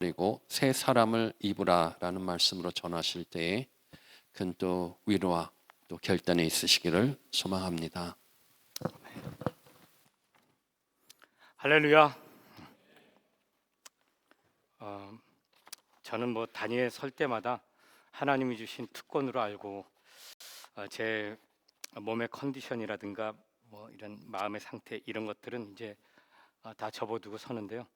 그리고 새 사람을 입으라라는 말씀으로 전하실 때에 큰 또 위로와 또 결단에 있으시기를 소망합니다. 할렐루야. 저는 단위에 설 때마다 하나님이 주신 특권으로 알고 제 몸의 컨디션이라든가 이런 마음의 상태 이런 것들은 이제 다 접어두고 서는데요.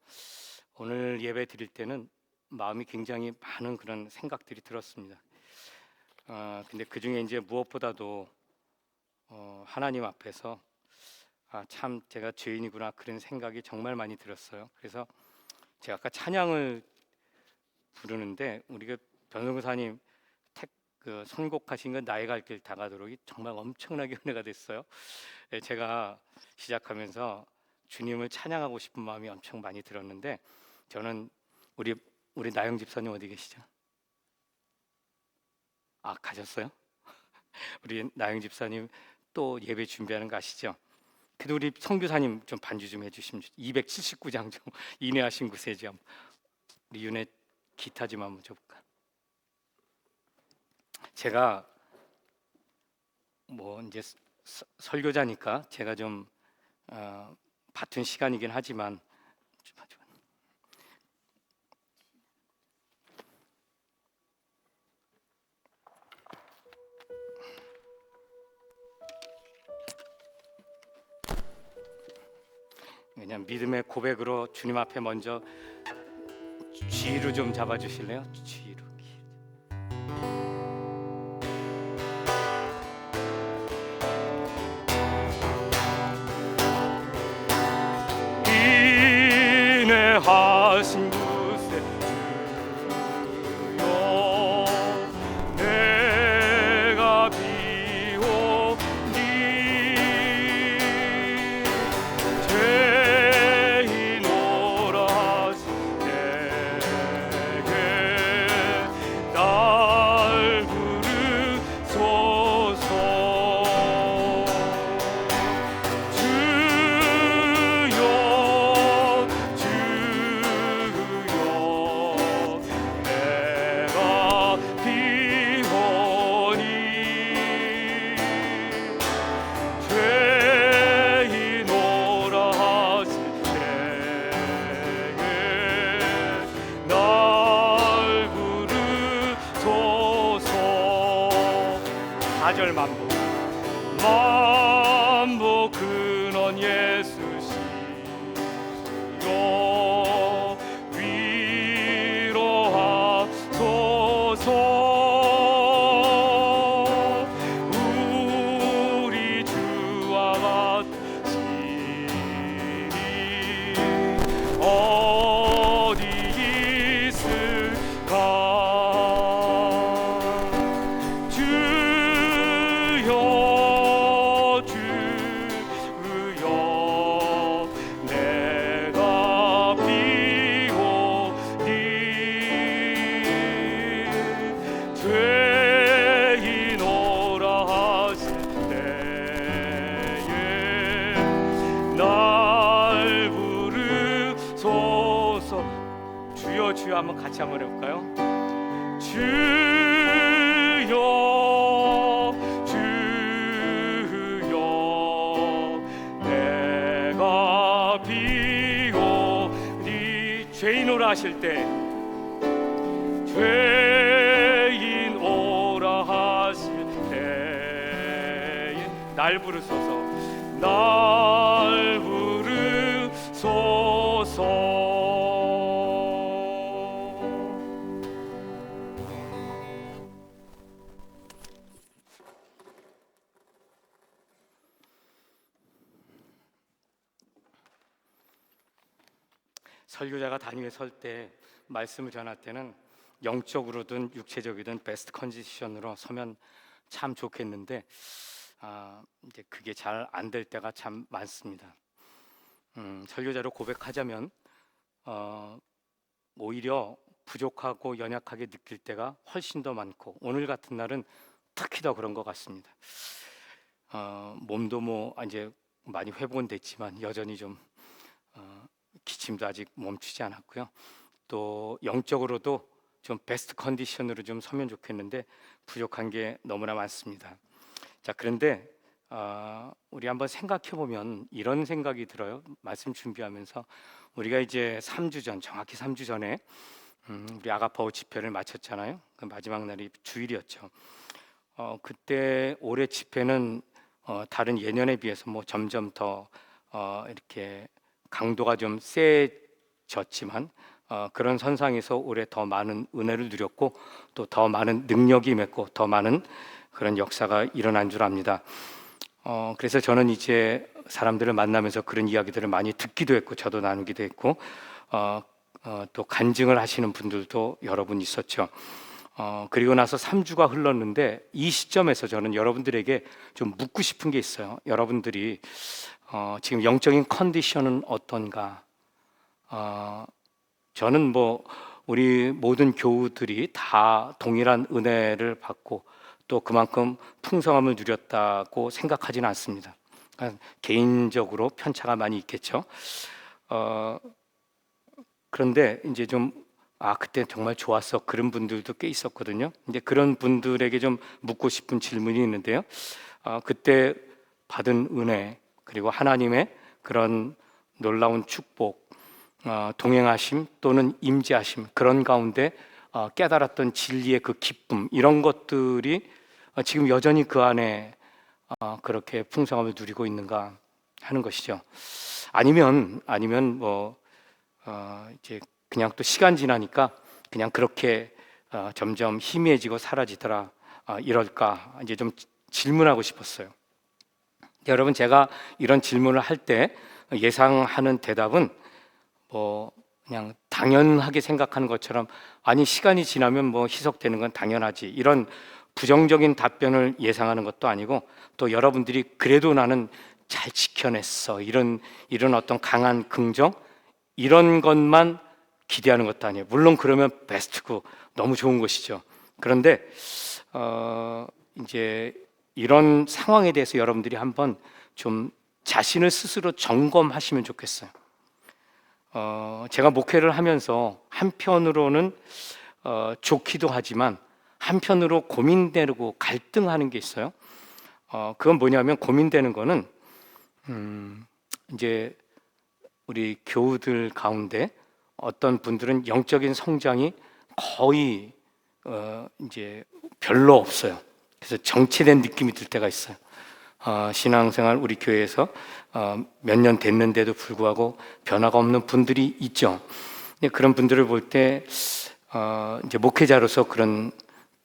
오늘 예배 드릴 때는 마음이 굉장히 많은 그런 생각들이 들었습니다. 근데 그 중에 이제 무엇보다도 하나님 앞에서 참 제가 죄인이구나 그런 생각이 정말 많이 들었어요. 그래서 제가 아까 찬양을 부르는데 우리 변호사님 선곡하신 건 나의 갈 길 다가도록이 정말 엄청나게 은혜가 됐어요. 제가 시작하면서 주님을 찬양하고 싶은 마음이 엄청 많이 들었는데 저는 우리 나영 집사님 어디 계시죠? 가셨어요? 우리 나영 집사님 또 예배 준비하는 거 아시죠? 그래도 우리 선교사님 좀 반주 좀 해주시면 279장 좀 인내하신 구세주 우리 윤혜 기타 좀 한번 줘볼까? 제가 이제 설교자니까 제가 좀 바쁜 시간이긴 하지만 그냥 믿음의 고백으로 주님 앞에 먼저 G로 좀 잡아주실래요? G로. 인내하신 구세 주여 내가 비오니 죄인오라 하시 내게 날 부르소서 절 만보 근원 예수시여 위로하소서 우리 주와 같으니 어디 있을까 주여 한번 같이 한번 해볼까요? 주여 주여 내가 비오니 죄인 오라 하실 때 죄인 오라 하실 때 날 부르소서 날 부르소서 설교자가 단위에 설 때 말씀을 전할 때는 영적으로든 육체적이든 베스트 컨디션으로 서면 참 좋겠는데 이제 그게 잘 안 될 때가 참 많습니다. 설교자로 고백하자면 오히려 부족하고 연약하게 느낄 때가 훨씬 더 많고 오늘 같은 날은 특히 더 그런 것 같습니다. 몸도 이제 많이 회복은 됐지만 여전히 좀 기침도 아직 멈추지 않았고요. 또 영적으로도 좀 베스트 컨디션으로 좀 서면 좋겠는데 부족한 게 너무나 많습니다. 자, 그런데 우리 한번 생각해 보면 이런 생각이 들어요. 말씀 준비하면서 우리가 이제 3주 전, 정확히 3주 전에 우리 아가파오 집회를 마쳤잖아요. 그 마지막 날이 주일이었죠. 그때 올해 집회는 다른 예년에 비해서 뭐 점점 더 이렇게 강도가 좀 세졌지만 그런 선상에서 올해 더 많은 은혜를 누렸고 또 더 많은 능력이 임했고 더 많은 그런 역사가 일어난 줄 압니다. 그래서 저는 이제 사람들을 만나면서 그런 이야기들을 많이 듣기도 했고 저도 나누기도 했고 또 간증을 하시는 분들도 여러 분 있었죠. 그리고 나서 3주가 흘렀는데 이 시점에서 저는 여러분들에게 좀 묻고 싶은 게 있어요. 여러분들이 지금 영적인 컨디션은 어떤가? 저는 뭐 우리 모든 교우들이 다 동일한 은혜를 받고 또 그만큼 풍성함을 누렸다고 생각하지는 않습니다. 그러니까 개인적으로 편차가 많이 있겠죠. 그런데 이제 좀 그때 정말 좋았어 그런 분들도 꽤 있었거든요. 근데 그런 분들에게 좀 묻고 싶은 질문이 있는데요. 그때 받은 은혜 그리고 하나님의 그런 놀라운 축복, 동행하심 또는 임재하심 그런 가운데 깨달았던 진리의 그 기쁨 이런 것들이 지금 여전히 그 안에 그렇게 풍성함을 누리고 있는가 하는 것이죠. 아니면 뭐 이제 그냥 또 시간 지나니까 그냥 그렇게 점점 희미해지고 사라지더라 이럴까 이제 좀 질문하고 싶었어요. 여러분 제가 이런 질문을 할 때 예상하는 대답은 뭐 그냥 당연하게 생각하는 것처럼 아니 시간이 지나면 뭐 희석되는 건 당연하지 이런 부정적인 답변을 예상하는 것도 아니고 또 여러분들이 그래도 나는 잘 지켜냈어 이런 어떤 강한 긍정 이런 것만 기대하는 것도 아니에요. 물론 그러면 베스트고 너무 좋은 것이죠. 그런데 이제 이런 상황에 대해서 여러분들이 한번 좀 자신을 스스로 점검하시면 좋겠어요. 제가 목회를 하면서 한편으로는 좋기도 하지만 한편으로 고민되고 갈등하는 게 있어요. 그건 뭐냐면 고민되는 거는 이제 우리 교우들 가운데 어떤 분들은 영적인 성장이 거의 이제 별로 없어요. 그래서 정체된 느낌이 들 때가 있어요. 신앙생활 우리 교회에서 몇 년 됐는데도 불구하고 변화가 없는 분들이 있죠. 그런 분들을 볼 때 이제 목회자로서 그런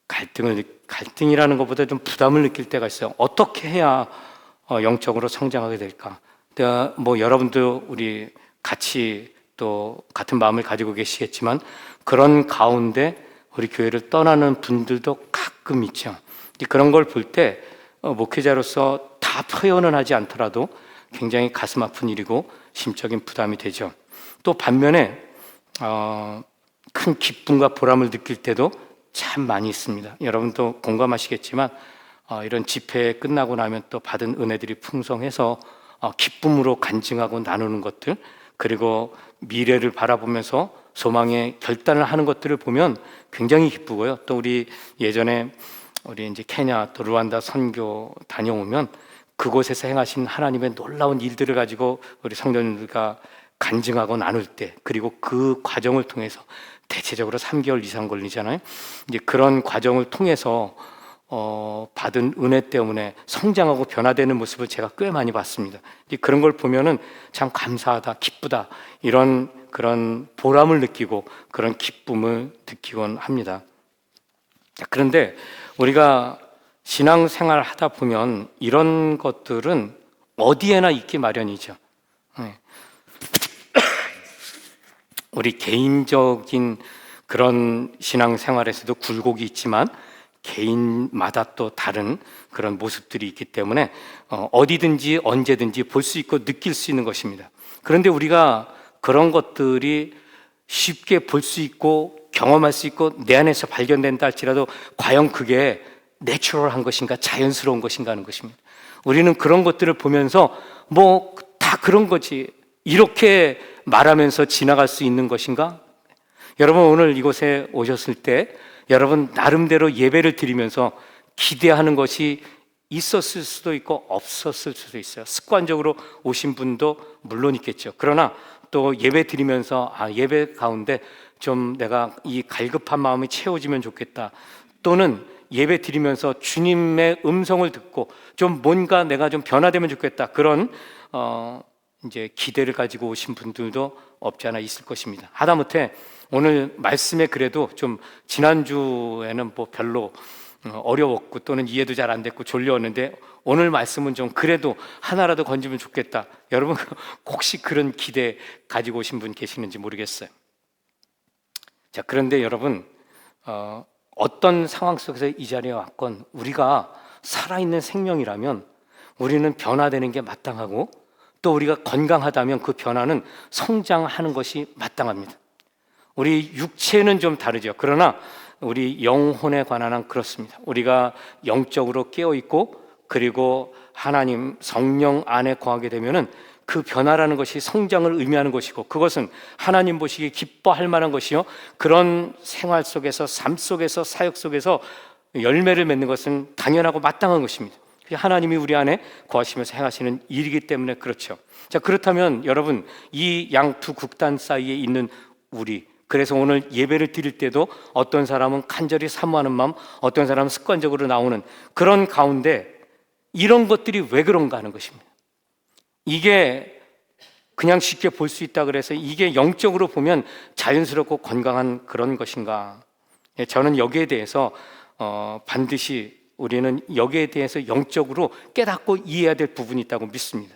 갈등이라는 것보다 좀 부담을 느낄 때가 있어요. 어떻게 해야 영적으로 성장하게 될까? 뭐 여러분도 우리 같이 또 같은 마음을 가지고 계시겠지만 그런 가운데 우리 교회를 떠나는 분들도 가끔 있죠. 그런 걸 볼 때 목회자로서 다 표현은 하지 않더라도 굉장히 가슴 아픈 일이고 심적인 부담이 되죠. 또 반면에 큰 기쁨과 보람을 느낄 때도 참 많이 있습니다. 여러분도 공감하시겠지만 이런 집회 끝나고 나면 또 받은 은혜들이 풍성해서 기쁨으로 간증하고 나누는 것들 그리고 미래를 바라보면서 소망의 결단을 하는 것들을 보면 굉장히 기쁘고요. 또 우리 예전에 우리 이제 케냐 또 루안다 선교 다녀오면 그곳에서 행하신 하나님의 놀라운 일들을 가지고 우리 성도님들과 간증하고 나눌 때 그리고 그 과정을 통해서 대체적으로 3개월 이상 걸리잖아요. 이제 그런 과정을 통해서 받은 은혜 때문에 성장하고 변화되는 모습을 제가 꽤 많이 봤습니다. 이제 그런 걸 보면은 참 감사하다, 기쁘다 이런 그런 보람을 느끼고 그런 기쁨을 느끼곤 합니다. 그런데 우리가 신앙생활 하다 보면 이런 것들은 어디에나 있기 마련이죠. 우리 개인적인 그런 신앙생활에서도 굴곡이 있지만 개인마다 또 다른 그런 모습들이 있기 때문에 어디든지 언제든지 볼 수 있고 느낄 수 있는 것입니다. 그런데 우리가 그런 것들이 쉽게 볼 수 있고 경험할 수 있고 내 안에서 발견된다 할지라도 과연 그게 내추럴한 것인가 자연스러운 것인가 하는 것입니다. 우리는 그런 것들을 보면서 뭐 다 그런 거지 이렇게 말하면서 지나갈 수 있는 것인가? 여러분 오늘 이곳에 오셨을 때 여러분 나름대로 예배를 드리면서 기대하는 것이 있었을 수도 있고 없었을 수도 있어요. 습관적으로 오신 분도 물론 있겠죠. 그러나 또 예배 드리면서 예배 가운데 좀 내가 이 갈급한 마음이 채워지면 좋겠다, 또는 예배 드리면서 주님의 음성을 듣고 좀 뭔가 내가 좀 변화되면 좋겠다, 그런 이제 기대를 가지고 오신 분들도 없지 않아 있을 것입니다. 하다못해 오늘 말씀에 그래도 좀 지난주에는 뭐 별로 어려웠고 또는 이해도 잘 안 됐고 졸려왔는데 오늘 말씀은 좀 그래도 하나라도 건지면 좋겠다, 여러분 혹시 그런 기대 가지고 오신 분 계시는지 모르겠어요. 자, 그런데 여러분 어떤 상황 속에서 이 자리에 왔건 우리가 살아있는 생명이라면 우리는 변화되는 게 마땅하고, 또 우리가 건강하다면 그 변화는 성장하는 것이 마땅합니다. 우리 육체는 좀 다르죠. 그러나 우리 영혼에 관한 한 그렇습니다. 우리가 영적으로 깨어있고 그리고 하나님 성령 안에 거하게 되면은 그 변화라는 것이 성장을 의미하는 것이고, 그것은 하나님 보시기에 기뻐할 만한 것이요, 그런 생활 속에서, 삶 속에서, 사역 속에서 열매를 맺는 것은 당연하고 마땅한 것입니다. 하나님이 우리 안에 거하시면서 행하시는 일이기 때문에 그렇죠. 자, 그렇다면 여러분 이 양 두 극단 사이에 있는 우리, 그래서 오늘 예배를 드릴 때도 어떤 사람은 간절히 사모하는 마음, 어떤 사람은 습관적으로 나오는 그런 가운데 이런 것들이 왜 그런가 하는 것입니다. 이게 그냥 쉽게 볼 수 있다 그래서 이게 영적으로 보면 자연스럽고 건강한 그런 것인가? 저는 여기에 대해서 반드시 우리는 여기에 대해서 영적으로 깨닫고 이해해야 될 부분이 있다고 믿습니다.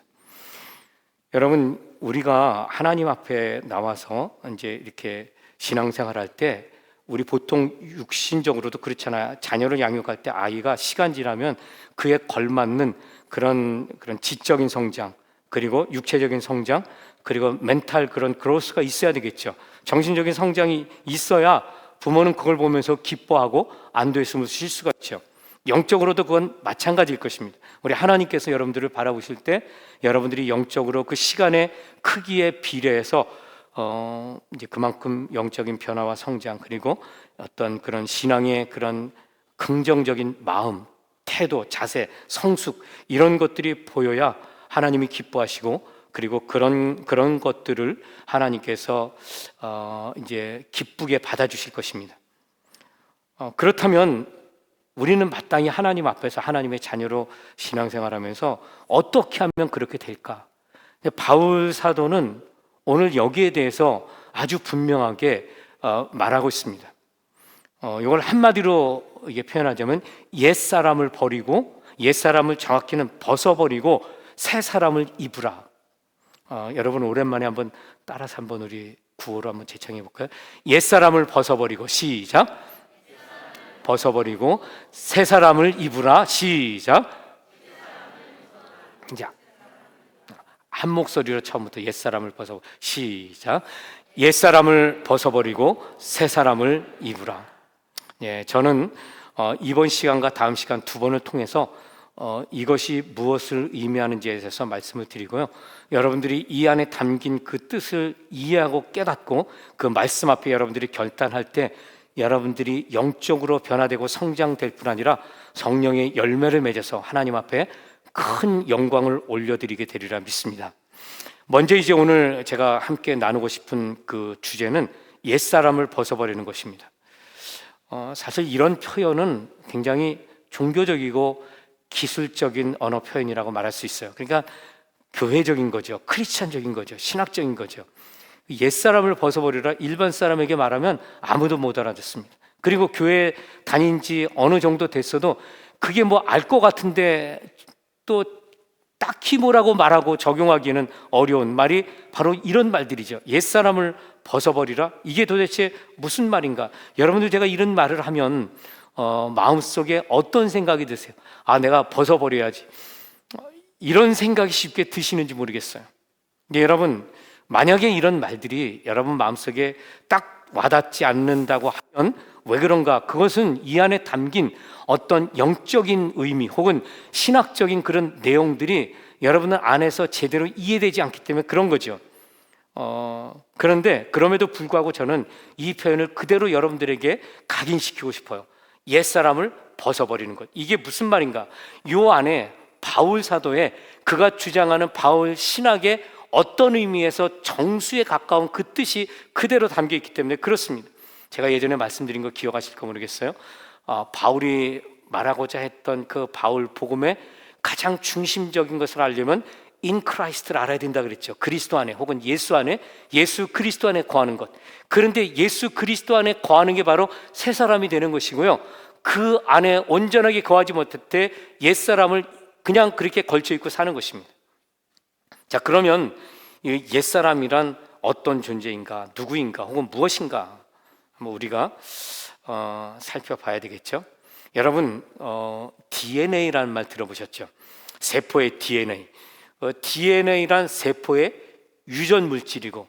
여러분 우리가 하나님 앞에 나와서 이제 이렇게 신앙생활할 때 우리 보통 육신적으로도 그렇잖아요. 자녀를 양육할 때 아이가 시간 지나면 그에 걸맞는 그런 지적인 성장, 그리고 육체적인 성장, 그리고 멘탈 그런 그로스가 있어야 되겠죠. 정신적인 성장이 있어야 부모는 그걸 보면서 기뻐하고 안도했음을 쉴 수가 있죠. 영적으로도 그건 마찬가지일 것입니다. 우리 하나님께서 여러분들을 바라보실 때 여러분들이 영적으로 그 시간의 크기에 비례해서 이제 그만큼 영적인 변화와 성장, 그리고 어떤 그런 신앙의 그런 긍정적인 마음, 태도, 자세, 성숙, 이런 것들이 보여야 하나님이 기뻐하시고, 그리고 그런 것들을 하나님께서 이제 기쁘게 받아주실 것입니다. 그렇다면 우리는 마땅히 하나님 앞에서 하나님의 자녀로 신앙생활하면서 어떻게 하면 그렇게 될까? 바울 사도는 오늘 여기에 대해서 아주 분명하게 말하고 있습니다. 이걸 한마디로 이게 표현하자면 옛사람을 버리고, 옛사람을 정확히는 벗어버리고 새 사람을 입으라. 여러분 오랜만에 한번 따라서 한번 우리 구호로 한번 재창해 볼까요? 옛사람을 벗어버리고, 시작. 벗어버리고 새 사람을 입으라. 시작. 이제 한 목소리로 처음부터 옛사람을 벗어버리고, 시작. 옛사람을 벗어버리고 새 사람을 입으라. 예, 저는 이번 시간과 다음 시간 두 번을 통해서 이것이 무엇을 의미하는지에 대해서 말씀을 드리고요, 여러분들이 이 안에 담긴 그 뜻을 이해하고 깨닫고 그 말씀 앞에 여러분들이 결단할 때 여러분들이 영적으로 변화되고 성장될 뿐 아니라 성령의 열매를 맺어서 하나님 앞에 큰 영광을 올려드리게 되리라 믿습니다. 먼저 이제 오늘 제가 함께 나누고 싶은 그 주제는 옛사람을 벗어버리는 것입니다. 사실 이런 표현은 굉장히 종교적이고 기술적인 언어 표현이라고 말할 수 있어요. 그러니까 교회적인 거죠. 크리스찬적인 거죠. 신학적인 거죠. 옛사람을 벗어버리라 일반 사람에게 말하면 아무도 못 알아듣습니다. 그리고 교회 다닌 지 어느 정도 됐어도 그게 뭐 알 것 같은데 또 딱히 뭐라고 말하고 적용하기에는 어려운 말이 바로 이런 말들이죠. 옛사람을 벗어버리라. 이게 도대체 무슨 말인가? 여러분들 제가 이런 말을 하면 마음속에 어떤 생각이 드세요? 내가 벗어버려야지. 이런 생각이 쉽게 드시는지 모르겠어요. 근데 여러분 만약에 이런 말들이 여러분 마음속에 딱 와닿지 않는다고 하면 왜 그런가? 그것은 이 안에 담긴 어떤 영적인 의미 혹은 신학적인 그런 내용들이 여러분들 안에서 제대로 이해되지 않기 때문에 그런 거죠. 그런데 그럼에도 불구하고 저는 이 표현을 그대로 여러분들에게 각인시키고 싶어요. 옛사람을 벗어버리는 것. 이게 무슨 말인가? 요 안에 바울 사도의 그가 주장하는 바울 신학의 어떤 의미에서 정수에 가까운 그 뜻이 그대로 담겨 있기 때문에 그렇습니다. 제가 예전에 말씀드린 거 기억하실까 모르겠어요. 바울이 말하고자 했던 그 바울 복음의 가장 중심적인 것을 알려면 in Christ를 알아야 된다 그랬죠. 그리스도 안에 혹은 예수 안에, 예수 그리스도 안에 거하는 것. 그런데 예수 그리스도 안에 거하는 게 바로 새 사람이 되는 것이고요. 그 안에 온전하게 거하지 못할 때 옛사람을 그냥 그렇게 걸쳐 입고 사는 것입니다. 자, 그러면 이 옛사람이란 어떤 존재인가, 누구인가, 혹은 무엇인가 한번 우리가 살펴봐야 되겠죠. 여러분, DNA라는 말 들어보셨죠? 세포의 DNA. DNA란 세포의 유전 물질이고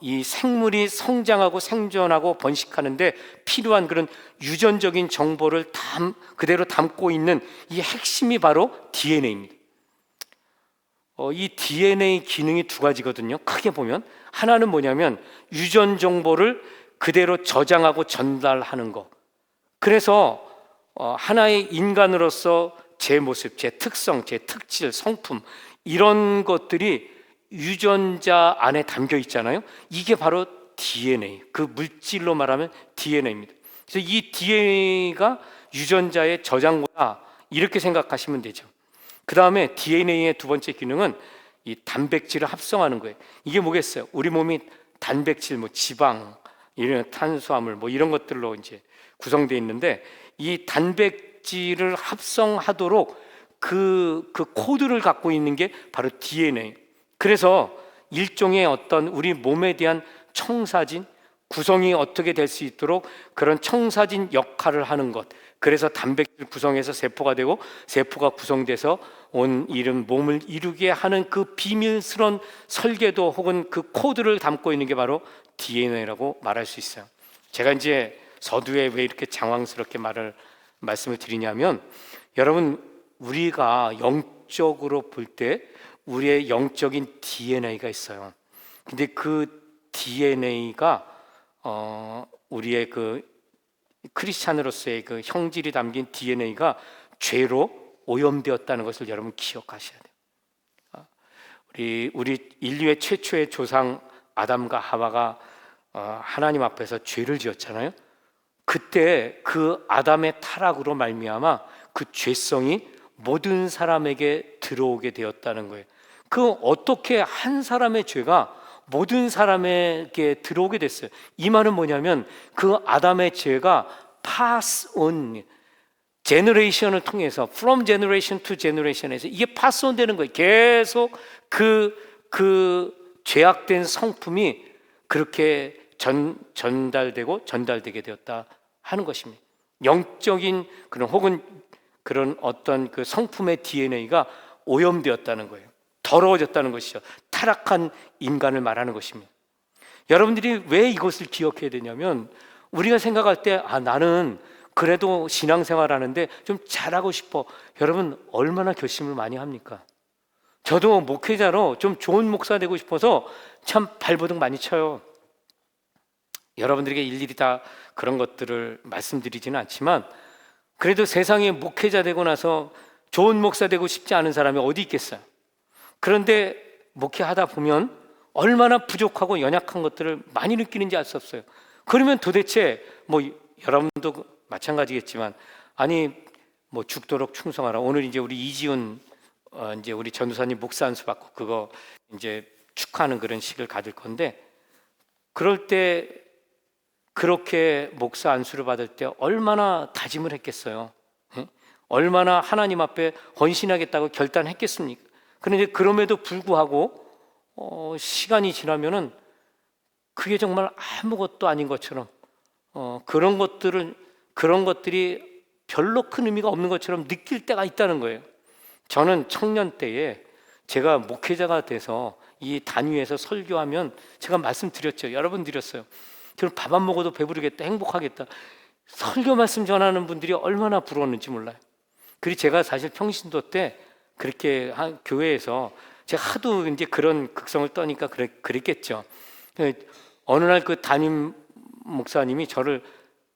이 생물이 성장하고 생존하고 번식하는데 필요한 그런 유전적인 정보를 그대로 담고 있는 이 핵심이 바로 DNA입니다. 이 DNA 기능이 두 가지거든요. 크게 보면 하나는 뭐냐면 유전 정보를 그대로 저장하고 전달하는 것. 그래서 하나의 인간으로서 제 모습, 제 특성, 제 특질, 성품 이런 것들이 유전자 안에 담겨 있잖아요. 이게 바로 DNA, 그 물질로 말하면 DNA입니다. 그래서 이 DNA가 유전자의 저장고다 이렇게 생각하시면 되죠. 그 다음에 DNA의 두 번째 기능은 이 단백질을 합성하는 거예요. 이게 뭐겠어요? 우리 몸이 단백질, 지방, 이런 탄수화물 이런 것들로 이제 구성되어 있는데 이 단백질을 합성하도록 그 코드를 갖고 있는 게 바로 DNA. 그래서 일종의 어떤 우리 몸에 대한 청사진, 구성이 어떻게 될 수 있도록 그런 청사진 역할을 하는 것. 그래서 단백질 구성해서 세포가 되고 세포가 구성돼서 온 이름 몸을 이루게 하는 그 비밀스러운 설계도 혹은 그 코드를 담고 있는 게 바로 DNA라고 말할 수 있어요. 제가 이제 서두에 왜 이렇게 장황스럽게 말씀을 드리냐면 여러분 우리가 영적으로 볼 때 우리의 영적인 DNA가 있어요. 근데 그 DNA가 우리의 그 크리스찬으로서의 그 형질이 담긴 DNA가 죄로 오염되었다는 것을 여러분 기억하셔야 돼요. 우리 인류의 최초의 조상 아담과 하와가 하나님 앞에서 죄를 지었잖아요. 그때 그 아담의 타락으로 말미암아 그 죄성이 모든 사람에게 들어오게 되었다는 거예요. 그 어떻게 한 사람의 죄가 모든 사람에게 들어오게 됐어요. 이 말은 뭐냐면 그 아담의 죄가 pass on, 제너레이션을 통해서 from generation to generation에서 이게 pass on 되는 거예요. 계속 그 죄악된 성품이 그렇게 전달되게 되었다 하는 것입니다. 영적인 그런 혹은 그런 어떤 그 성품의 DNA가 오염되었다는 거예요. 더러워졌다는 것이죠. 타락한 인간을 말하는 것입니다. 여러분들이 왜 이것을 기억해야 되냐면 우리가 생각할 때 나는 그래도 신앙생활 하는데 좀 잘하고 싶어. 여러분 얼마나 결심을 많이 합니까? 저도 목회자로 좀 좋은 목사 되고 싶어서 참 발버둥 많이 쳐요. 여러분들에게 일일이 다 그런 것들을 말씀드리지는 않지만 그래도 세상에 목회자 되고 나서 좋은 목사 되고 싶지 않은 사람이 어디 있겠어요? 그런데 목회하다 보면 얼마나 부족하고 연약한 것들을 많이 느끼는지 알 수 없어요. 그러면 도대체 여러분도 마찬가지겠지만 죽도록 충성하라. 오늘 이제 우리 이지훈 이제 우리 전도사님 목사 안수 받고 그거 이제 축하하는 그런 식을 가질 건데 그럴 때 그렇게 목사 안수를 받을 때 얼마나 다짐을 했겠어요. 얼마나 하나님 앞에 헌신하겠다고 결단했겠습니까? 그런데 그럼에도 불구하고 시간이 지나면은 그게 정말 아무것도 아닌 것처럼 그런 것들이 별로 큰 의미가 없는 것처럼 느낄 때가 있다는 거예요. 저는 청년 때에 제가 목회자가 돼서 이 단위에서 설교하면 제가 말씀드렸죠. 여러 번 드렸어요. 저는 밥 안 먹어도 배부르겠다, 행복하겠다. 설교 말씀 전하는 분들이 얼마나 부러웠는지 몰라요. 그리고 제가 사실 평신도 때 그렇게 한 교회에서 제가 하도 이제 그런 극성을 떠니까 그랬겠죠. 어느 날 그 담임 목사님이 저를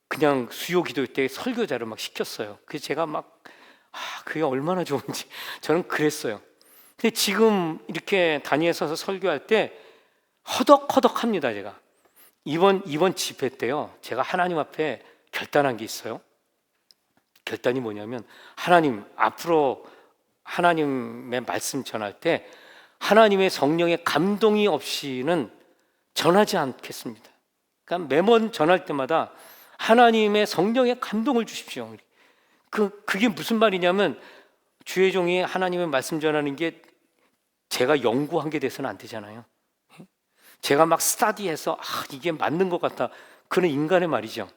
그냥 수요 기도 때 설교자를 막 시켰어요. 그래서 제가 막 그게 얼마나 좋은지 저는 그랬어요. 근데 지금 이렇게 단위에 서서 설교할 때 허덕허덕합니다. 제가 이번 집회 때요, 제가 하나님 앞에 결단한 게 있어요. 결단이 뭐냐면, 하나님, 앞으로 하나님의 말씀 전할 때 하나님의 성령의 감동이 없이는 전하지 않겠습니다. 그러니까 매번 전할 때마다 하나님의 성령의 감동을 주십시오. 그게 무슨 말이냐면, 주의 종이 하나님의 말씀 전하는 게 제가 연구한 게 돼서는 안 되잖아요. 제가 막 스터디해서 이게 맞는 것 같다, 그런 인간의 말이죠.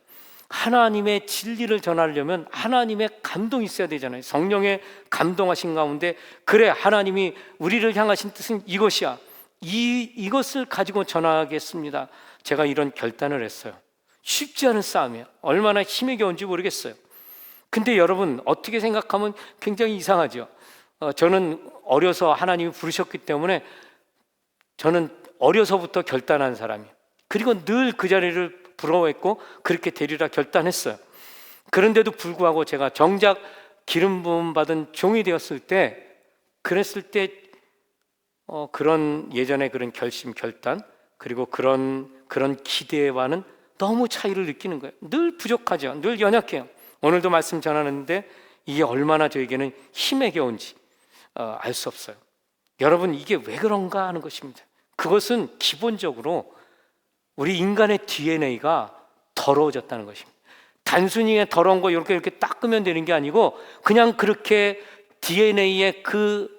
하나님의 진리를 전하려면 하나님의 감동이 있어야 되잖아요. 성령의 감동하신 가운데, 그래, 하나님이 우리를 향하신 뜻은 이것이야, 이것을 가지고 전하겠습니다. 제가 이런 결단을 했어요. 쉽지 않은 싸움이에요. 얼마나 힘에 겨운지 모르겠어요. 근데 여러분, 어떻게 생각하면 굉장히 이상하죠. 저는 어려서 하나님이 부르셨기 때문에, 저는 어려서부터 결단한 사람이에요. 그리고 늘 그 자리를 부러워했고 그렇게 되리라 결단했어요. 그런데도 불구하고 제가 정작 기름 부음 받은 종이 되었을 때, 그랬을 때 그런 예전에 그런 결심, 결단, 그리고 그런 기대와는 너무 차이를 느끼는 거예요. 늘 부족하죠. 늘 연약해요. 오늘도 말씀 전하는데 이게 얼마나 저에게는 힘에 겨운지 알 수 없어요. 여러분, 이게 왜 그런가 하는 것입니다. 그것은 기본적으로 우리 인간의 DNA가 더러워졌다는 것입니다. 단순히 더러운 거 이렇게 닦으면 되는 게 아니고, 그냥 그렇게 DNA에 그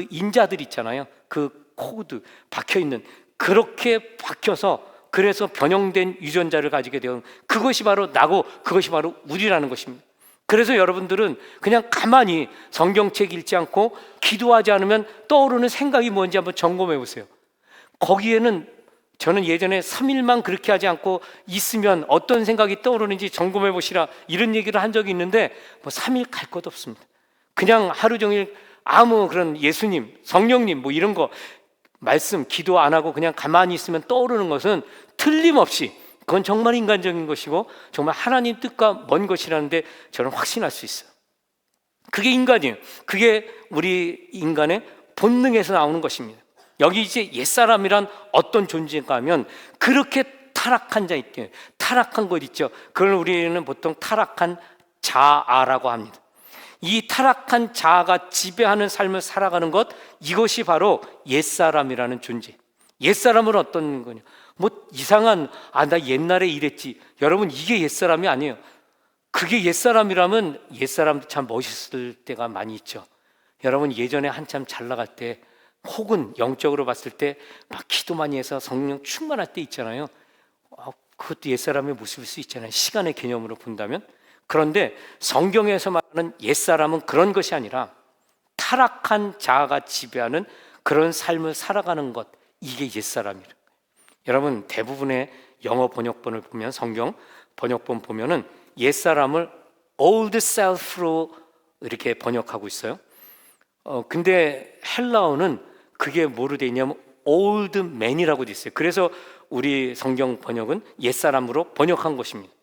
인자들 있잖아요. 그 코드 박혀있는, 그렇게 박혀서 그래서 변형된 유전자를 가지게 되는, 그것이 바로 나고 그것이 바로 우리라는 것입니다. 그래서 여러분들은 그냥 가만히 성경책 읽지 않고 기도하지 않으면 떠오르는 생각이 뭔지 한번 점검해 보세요. 거기에는 저는 예전에 3일만 그렇게 하지 않고 있으면 어떤 생각이 떠오르는지 점검해 보시라, 이런 얘기를 한 적이 있는데, 3일 갈 것도 없습니다. 그냥 하루 종일 아무 그런 예수님, 성령님 이런 거 말씀 기도 안 하고 그냥 가만히 있으면 떠오르는 것은 틀림없이 그건 정말 인간적인 것이고 정말 하나님 뜻과 먼 것이라는데 저는 확신할 수 있어요. 그게 인간이에요. 그게 우리 인간의 본능에서 나오는 것입니다. 여기 이제 옛사람이란 어떤 존재인가 하면, 그렇게 타락한 자 있대요. 타락한 것 있죠. 그걸 우리는 보통 타락한 자아라고 합니다. 이 타락한 자아가 지배하는 삶을 살아가는 것, 이것이 바로 옛사람이라는 존재. 옛사람은 어떤 거냐, 이상한 나 옛날에 이랬지. 여러분, 이게 옛사람이 아니에요. 그게 옛사람이라면 옛사람도 참 멋있을 때가 많이 있죠. 여러분, 예전에 한참 잘 나갈 때, 혹은 영적으로 봤을 때 막 기도 많이 해서 성령 충만할 때 있잖아요. 그것도 옛사람의 모습일 수 있잖아요, 시간의 개념으로 본다면. 그런데 성경에서 말하는 옛사람은 그런 것이 아니라 타락한 자아가 지배하는 그런 삶을 살아가는 것, 이게 옛사람이에요. 여러분, 대부분의 영어 번역본을 보면, 성경 번역본 보면은 옛사람을 old self로 이렇게 번역하고 있어요. 근데 헬라어는 그게 뭐로 돼 있냐면 old man이라고 돼 있어요. 그래서 우리 성경 번역은 옛사람으로 번역한 것입니다.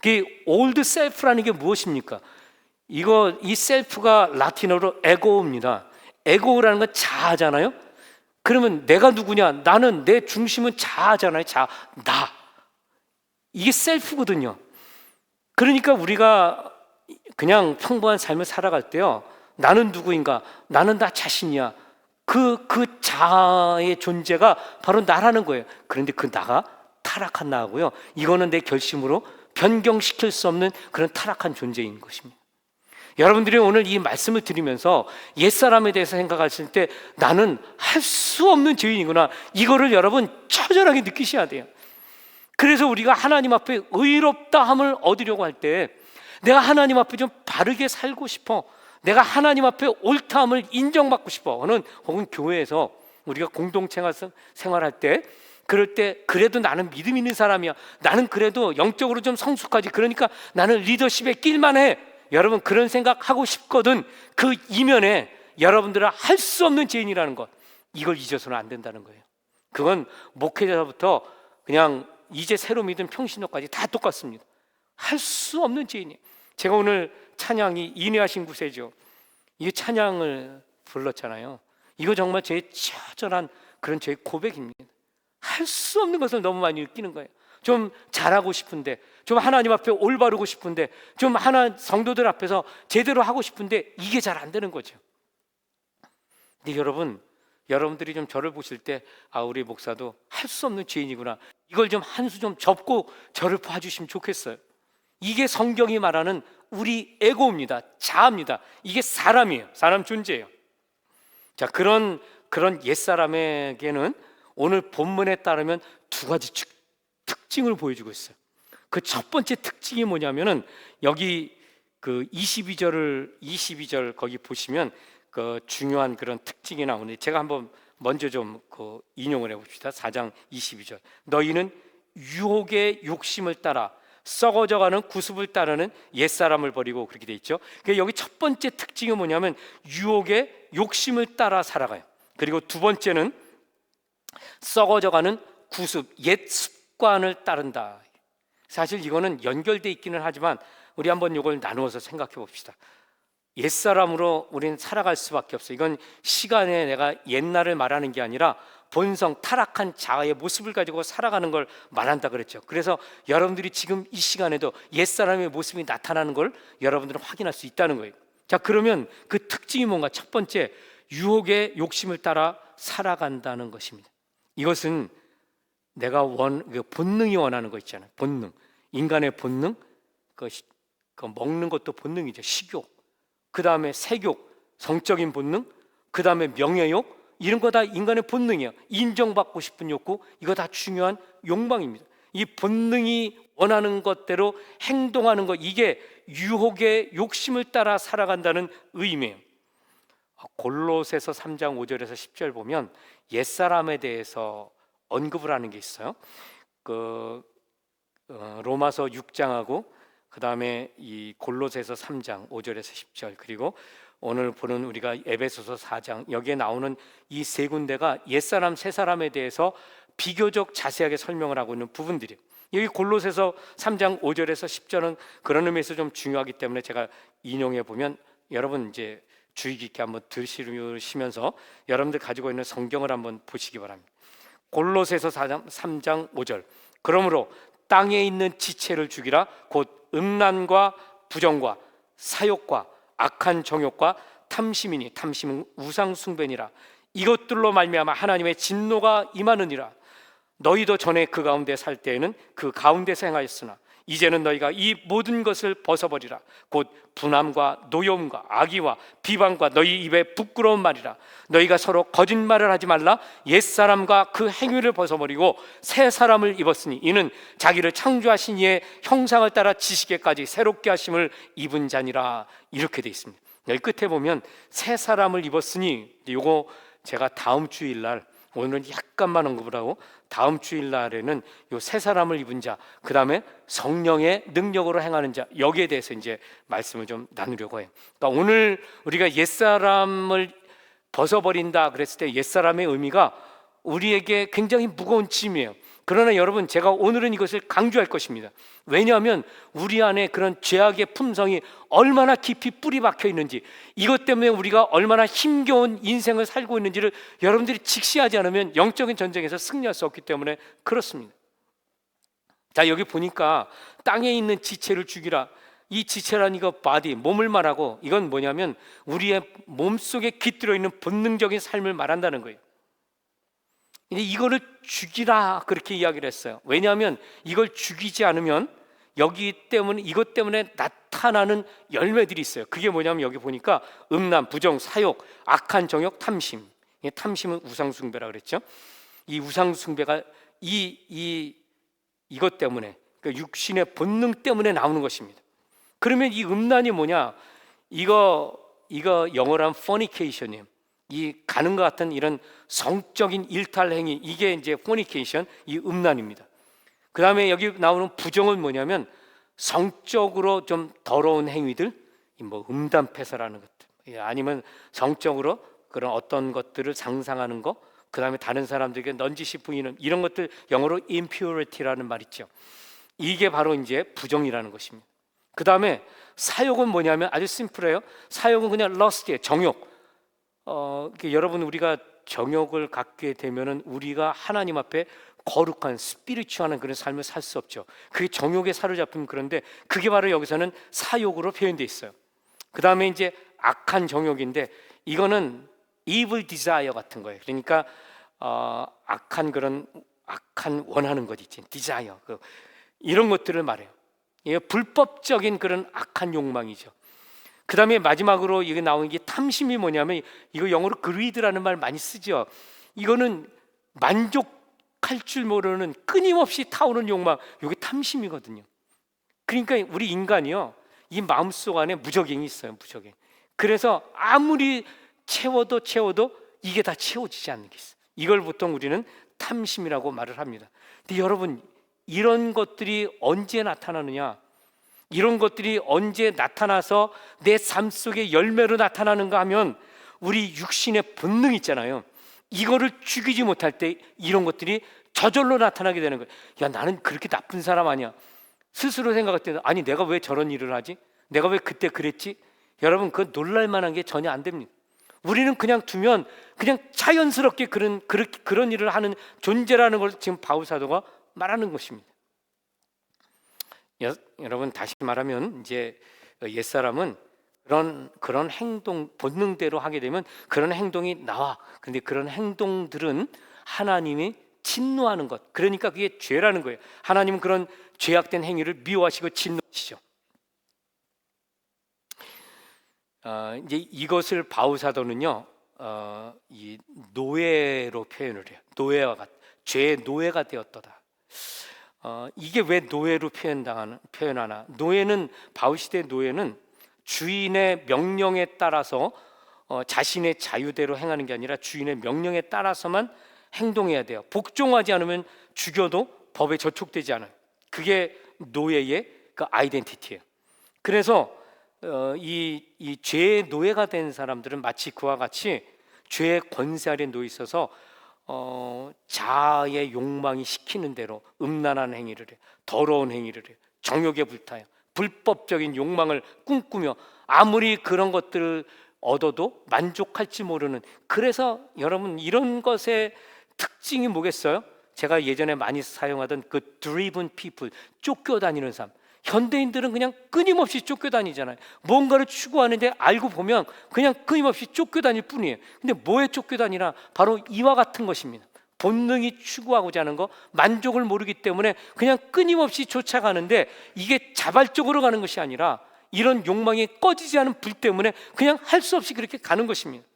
그 old self라는 게 무엇입니까? 이 셀프가 라틴어로 에고입니다. 에고라는 건 자아잖아요. 그러면 내가 누구냐? 나는, 내 중심은 자아잖아요. 나. 이게 셀프거든요. 그러니까 우리가 그냥 평범한 삶을 살아갈 때요, 나는 누구인가? 나는 나 자신이야. 그 자아의 존재가 바로 나라는 거예요. 그런데 그 나가 타락한 나고요, 이거는 내 결심으로 변경시킬 수 없는 그런 타락한 존재인 것입니다. 여러분들이 오늘 이 말씀을 들으면서 옛사람에 대해서 생각하실 때, 나는 할 수 없는 죄인이구나, 이거를 여러분 처절하게 느끼셔야 돼요. 그래서 우리가 하나님 앞에 의롭다함을 얻으려고 할 때, 내가 하나님 앞에 좀 바르게 살고 싶어, 내가 하나님 앞에 옳다함을 인정받고 싶어, 혹은 교회에서 우리가 공동체 생활할 때, 그럴 때 그래도 나는 믿음 있는 사람이야, 나는 그래도 영적으로 좀 성숙하지, 그러니까 나는 리더십에 낄만 해, 여러분 그런 생각하고 싶거든. 그 이면에 여러분들은 할 수 없는 죄인이라는 것, 이걸 잊어서는 안 된다는 거예요. 그건 목회자부터 그냥 이제 새로 믿은 평신도까지 다 똑같습니다. 할 수 없는 죄인이에요. 제가 오늘 찬양이 인내하신 구세죠. 이 찬양을 불렀잖아요. 이거 정말 제 처절한 그런 제 고백입니다. 할 수 없는 것을 너무 많이 느끼는 거예요. 좀 잘하고 싶은데, 좀 하나님 앞에 올바르고 싶은데, 좀 하나 성도들 앞에서 제대로 하고 싶은데 이게 잘 안 되는 거죠. 근데 여러분들이 좀 저를 보실 때 우리 목사도 할 수 없는 죄인이구나, 이걸 좀 한 수 좀 접고 저를 봐주시면 좋겠어요. 이게 성경이 말하는 우리 에고입니다. 자아입니다. 이게 사람이에요. 사람 존재예요. 자, 그런 옛사람에게는 오늘 본문에 따르면 두 가지 특징을 보여주고 있어요. 그 첫 번째 특징이 뭐냐면은 여기 그 22절 거기 보시면 그 중요한 그런 특징이 나오는데, 제가 한번 먼저 좀 그 인용을 해봅시다. 4장 22절. 너희는 유혹의 욕심을 따라 썩어져가는 구습을 따르는 옛사람을 버리고, 그렇게 돼 있죠. 그러니까 여기 첫 번째 특징이 뭐냐면 유혹의 욕심을 따라 살아가요. 그리고 두 번째는 썩어져가는 구습, 옛 습관을 따른다. 사실 이거는 연결돼 있기는 하지만 우리 한번 이걸 나누어서 생각해 봅시다. 옛사람으로 우리는 살아갈 수밖에 없어요. 이건 시간에 내가 옛날을 말하는 게 아니라 본성, 타락한 자아의 모습을 가지고 살아가는 걸 말한다 그랬죠. 그래서 여러분들이 지금 이 시간에도 옛사람의 모습이 나타나는 걸 여러분들은 확인할 수 있다는 거예요. 자, 그러면 그 특징이 뭔가? 첫 번째, 유혹의 욕심을 따라 살아간다는 것입니다. 이것은 내가 본능이 원하는 거 있잖아요. 본능, 인간의 본능, 그 먹는 것도 본능이죠. 식욕, 그 다음에 색욕, 성적인 본능, 그 다음에 명예욕, 이런 거 다 인간의 본능이에요. 인정받고 싶은 욕구, 이거 다 중요한 욕망입니다. 이 본능이 원하는 것대로 행동하는 것, 이게 유혹의 욕심을 따라 살아간다는 의미예요. 골로새서 3장 5절에서 10절 보면 옛사람에 대해서 언급을 하는 게 있어요. 로마서 6장하고 그 다음에 이 골로새서 3장 5절에서 10절, 그리고 오늘 보는 우리가 에베소서 4장, 여기에 나오는 이 세 군데가 옛사람 새사람에 대해서 비교적 자세하게 설명을 하고 있는 부분들이에요. 여기 골로새서 3장 5절에서 10절은 그런 의미에서 좀 중요하기 때문에 제가 인용해 보면 여러분 이제 주의 깊게 한번 들으시면서 여러분들 가지고 있는 성경을 한번 보시기 바랍니다. 골로새서 3장 5절. 그러므로 땅에 있는 지체를 죽이라. 곧 음란과 부정과 사욕과 악한 정욕과 탐심이니, 탐심은 우상 숭배니라. 이것들로 말미암아 하나님의 진노가 임하느니라. 너희도 전에 그 가운데 살 때에는 그 가운데서 행하였으나 이제는 너희가 이 모든 것을 벗어버리라. 곧 분함과 노여움과 악의와 비방과 너희 입에 부끄러운 말이라. 너희가 서로 거짓말을 하지 말라. 옛사람과 그 행위를 벗어버리고 새 사람을 입었으니 이는 자기를 창조하신 이의 형상을 따라 지식에까지 새롭게 하심을 입은 자니라. 이렇게 돼 있습니다. 여기 끝에 보면 새 사람을 입었으니, 이거 제가 다음 주일날, 오늘은 약간만 언급을 하고 다음 주일날에는 요 새 사람을 입은 자, 그 다음에 성령의 능력으로 행하는 자, 여기에 대해서 이제 말씀을 좀 나누려고 해요. 그러니까 오늘 우리가 옛사람을 벗어버린다 그랬을 때 옛사람의 의미가 우리에게 굉장히 무거운 짐이에요. 그러나 여러분, 제가 오늘은 이것을 강조할 것입니다. 왜냐하면 우리 안에 그런 죄악의 품성이 얼마나 깊이 뿌리 박혀 있는지, 이것 때문에 우리가 얼마나 힘겨운 인생을 살고 있는지를 여러분들이 직시하지 않으면 영적인 전쟁에서 승리할 수 없기 때문에 그렇습니다. 자, 여기 보니까 땅에 있는 지체를 죽이라. 이 지체란 이거 바디, 몸을 말하고, 이건 뭐냐면 우리의 몸속에 깃들어 있는 본능적인 삶을 말한다는 거예요. 이거를 죽이라 그렇게 이야기를 했어요. 왜냐하면 이걸 죽이지 않으면 이것 때문에 나타나는 열매들이 있어요. 그게 뭐냐면 여기 보니까 음란, 부정, 사욕, 악한 정욕, 탐심. 탐심은 우상숭배라 그랬죠. 이 우상숭배가 이것 때문에, 그러니까 육신의 본능 때문에 나오는 것입니다. 그러면 이 음란이 뭐냐? 이거 영어로 하면 fornication이에요. 이 가는 것 같은 이런 성적인 일탈 행위, 이게 이제 fornication, 이 음란입니다. 그 다음에 여기 나오는 부정은 뭐냐면 성적으로 좀 더러운 행위들, 뭐 음담패설하는 것들, 아니면 성적으로 그런 어떤 것들을 상상하는 거, 그 다음에 다른 사람들에게 넌지시 부인은 이런 것들, 영어로 impurity라는 말 있죠. 이게 바로 이제 부정이라는 것입니다. 그 다음에 사욕은 뭐냐면 아주 심플해요. 사욕은 그냥 lust예요. 정욕. 여러분, 우리가 정욕을 갖게 되면은 우리가 하나님 앞에 거룩한 스피리추얼한 그런 삶을 살 수 없죠. 그게 정욕에 사로잡히면 그런데 그게 바로 여기서는 사욕으로 표현되어 있어요. 그 다음에 이제 악한 정욕인데 이거는 evil desire 같은 거예요. 그러니까 악한 그런 악한 원하는 것 있지, desire, 이런 것들을 말해요. 이게 불법적인 그런 악한 욕망이죠. 그 다음에 마지막으로 이게 나오는 게 탐심이 뭐냐면 이거 영어로 greed라는 말 많이 쓰죠. 이거는 만족할 줄 모르는 끊임없이 타오르는 욕망, 이게 탐심이거든요. 그러니까 우리 인간이요, 이 마음속 안에 무적행이 있어요. 무적행. 그래서 아무리 채워도 이게 다 채워지지 않는 게 있어요. 이걸 보통 우리는 탐심이라고 말을 합니다. 근데 여러분, 이런 것들이 언제 나타나느냐, 이런 것들이 언제 나타나서 내 삶 속에 열매로 나타나는가 하면 우리 육신의 본능 있잖아요. 이거를 죽이지 못할 때 이런 것들이 저절로 나타나게 되는 거예요. 야, 나는 그렇게 나쁜 사람 아니야. 스스로 생각할 때는 아니, 내가 왜 저런 일을 하지? 내가 왜 그때 그랬지? 여러분, 그건 놀랄 만한 게 전혀 안 됩니다. 우리는 그냥 두면 그냥 자연스럽게 그런 일을 하는 존재라는 걸 지금 바울 사도가 말하는 것입니다. 여러분, 다시 말하면 이제 옛사람은 그런 행동, 본능대로 하게 되면 그런 행동이 나와. 근데 그런 행동들은 하나님이 진노하는 것, 그러니까 그게 죄라는 거예요. 하나님은 그런 죄악된 행위를 미워하시고 진노하시죠. 이제 이것을 바울 사도는요, 이 노예로 표현을 해요. 죄의 노예가 되었도다. 이게 왜 노예로 표현하나? 노예는, 바울 시대 노예는 주인의 명령에 따라서 자신의 자유대로 행하는 게 아니라 주인의 명령에 따라서만 행동해야 돼요. 복종하지 않으면 죽여도 법에 저촉되지 않아요. 그게 노예의 그 아이덴티티예요. 그래서 이 죄의 노예가 된 사람들은 마치 그와 같이 죄의 권세 아래 놓여 있어서 자아의 욕망이 시키는 대로 음란한 행위를 해, 더러운 행위를 해, 정욕에 불타요. 불법적인 욕망을 꿈꾸며 아무리 그런 것들을 얻어도 만족할지 모르는. 그래서 여러분, 이런 것의 특징이 뭐겠어요? 제가 예전에 많이 사용하던 그 driven people, 쫓겨다니는 삶. 현대인들은 그냥 끊임없이 쫓겨다니잖아요. 뭔가를 추구하는데 알고 보면 그냥 끊임없이 쫓겨다닐 뿐이에요. 근데 뭐에 쫓겨다니나? 바로 이와 같은 것입니다. 본능이 추구하고자 하는 거, 만족을 모르기 때문에 그냥 끊임없이 쫓아가는데 이게 자발적으로 가는 것이 아니라 이런 욕망이 꺼지지 않은 불 때문에 그냥 할 수 없이 그렇게 가는 것입니다.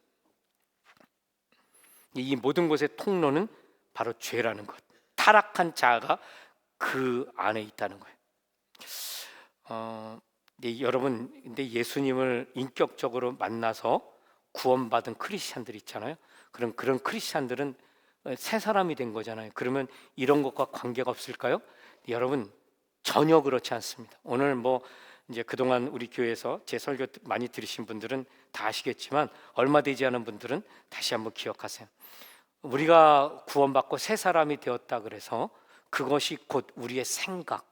이 모든 것의 통로는 바로 죄라는 것, 타락한 자아가 그 안에 있다는 거예요. 여러분, 근데 예수님을 인격적으로 만나서 구원받은 크리스찬들 있잖아요. 그런 크리스찬들은 새 사람이 된 거잖아요. 그러면 이런 것과 관계가 없을까요? 여러분, 전혀 그렇지 않습니다. 오늘 이제 그동안 우리 교회에서 제 설교 많이 들으신 분들은 다 아시겠지만 얼마 되지 않은 분들은 다시 한번 기억하세요. 우리가 구원받고 새 사람이 되었다 그래서 그것이 곧 우리의 생각,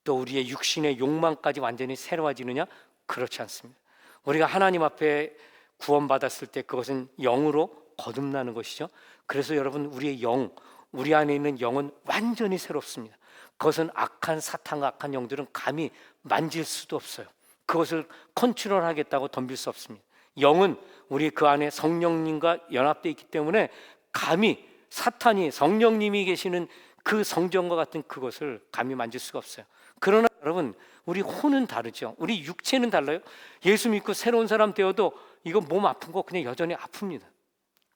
또 우리의 육신의 욕망까지 완전히 새로워지느냐? 그렇지 않습니다. 우리가 하나님 앞에 구원받았을 때 그것은 영으로 거듭나는 것이죠. 그래서 여러분, 우리의 영, 우리 안에 있는 영은 완전히 새롭습니다. 그것은 악한 사탄과 악한 영들은 감히 만질 수도 없어요. 그것을 컨트롤하겠다고 덤빌 수 없습니다. 영은 우리 그 안에 성령님과 연합되어 있기 때문에 감히 사탄이, 성령님이 계시는 그 성전과 같은 그것을 감히 만질 수가 없어요. 그러나 여러분, 우리 혼은 다르죠. 우리 육체는 달라요. 예수 믿고 새로운 사람 되어도 이거 몸 아픈 거 그냥 여전히 아픕니다.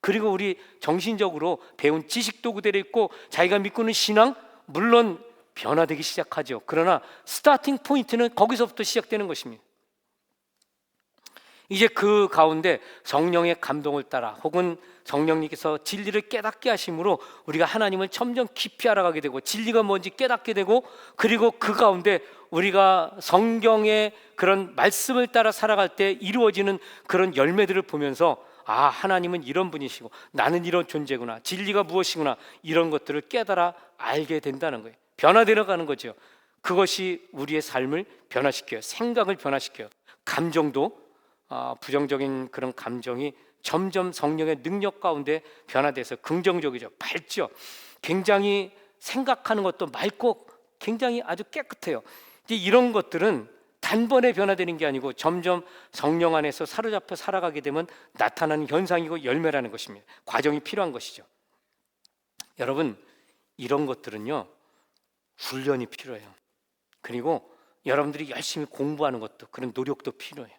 그리고 우리 정신적으로 배운 지식도 그대로 있고 자기가 믿고는 신앙, 물론 변화되기 시작하죠. 그러나 스타팅 포인트는 거기서부터 시작되는 것입니다. 이제 그 가운데 성령의 감동을 따라 혹은 성령님께서 진리를 깨닫게 하심으로 우리가 하나님을 점점 깊이 알아가게 되고 진리가 뭔지 깨닫게 되고, 그리고 그 가운데 우리가 성경의 그런 말씀을 따라 살아갈 때 이루어지는 그런 열매들을 보면서 아, 하나님은 이런 분이시고 나는 이런 존재구나, 진리가 무엇이구나, 이런 것들을 깨달아 알게 된다는 거예요. 변화되어 가는 거죠. 그것이 우리의 삶을 변화시켜요. 생각을 변화시켜요. 감정도 부정적인 그런 감정이 점점 성령의 능력 가운데 변화돼서 긍정적이죠. 밝죠. 굉장히 생각하는 것도 맑고 굉장히 아주 깨끗해요. 이제 이런 것들은 단번에 변화되는 게 아니고 점점 성령 안에서 사로잡혀 살아가게 되면 나타나는 현상이고 열매라는 것입니다. 과정이 필요한 것이죠. 여러분, 이런 것들은요, 훈련이 필요해요. 그리고 여러분들이 열심히 공부하는 것도, 그런 노력도 필요해요.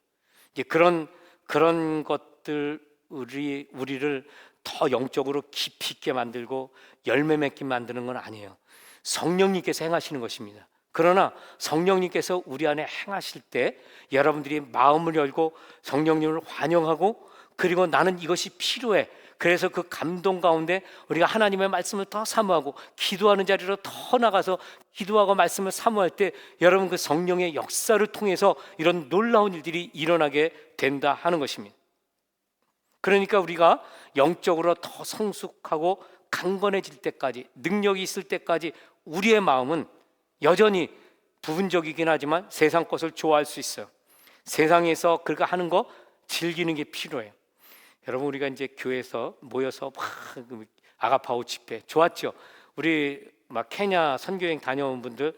이제 그런 것들 우리를 더 영적으로 깊이 있게 만들고 열매 맺게 만드는 건 아니에요. 성령님께서 행하시는 것입니다. 그러나 성령님께서 우리 안에 행하실 때 여러분들이 마음을 열고 성령님을 환영하고, 그리고 나는 이것이 필요해, 그래서 그 감동 가운데 우리가 하나님의 말씀을 더 사모하고 기도하는 자리로 더 나가서 기도하고 말씀을 사모할 때 여러분, 그 성령의 역사를 통해서 이런 놀라운 일들이 일어나게 된다 하는 것입니다. 그러니까 우리가 영적으로 더 성숙하고 강건해질 때까지, 능력이 있을 때까지 우리의 마음은 여전히 부분적이긴 하지만 세상 것을 좋아할 수 있어요. 세상에서 그렇게 하는 거 즐기는 게 필요해요. 여러분, 우리가 이제 교회에서 모여서 막 아가파오 집회 좋았죠. 우리 막 케냐 선교여행 다녀온 분들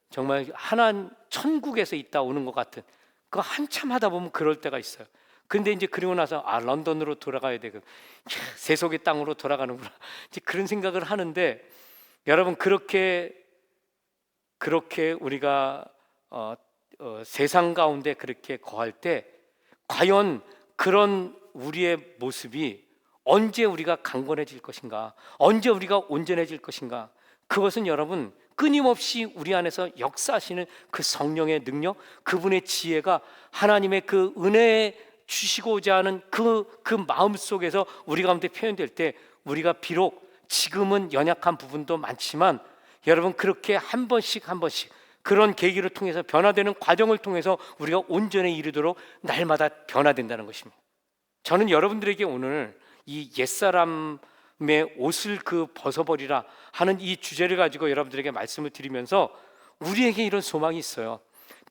정말 하나 천국에서 있다 오는 것 같은, 그거 한참 하다 보면 그럴 때가 있어요. 근데 이제 그리고 나서 런던으로 돌아가야 되고 세속의 땅으로 돌아가는구나, 이제 그런 생각을 하는데, 여러분, 그렇게 우리가 세상 가운데 그렇게 거할 때 과연 그런 우리의 모습이 언제 우리가 강건해질 것인가, 언제 우리가 온전해질 것인가, 그것은 여러분 끊임없이 우리 안에서 역사하시는 그 성령의 능력, 그분의 지혜가 하나님의 그 은혜에 주시고자 하는 그 마음 속에서 우리 가운데 표현될 때, 우리가 비록 지금은 연약한 부분도 많지만 여러분, 그렇게 한 번씩 그런 계기를 통해서 변화되는 과정을 통해서 우리가 온전에 이르도록 날마다 변화된다는 것입니다. 저는 여러분들에게 오늘 이 옛사람의 옷을 벗어버리라 하는 이 주제를 가지고 여러분들에게 말씀을 드리면서 우리에게 이런 소망이 있어요.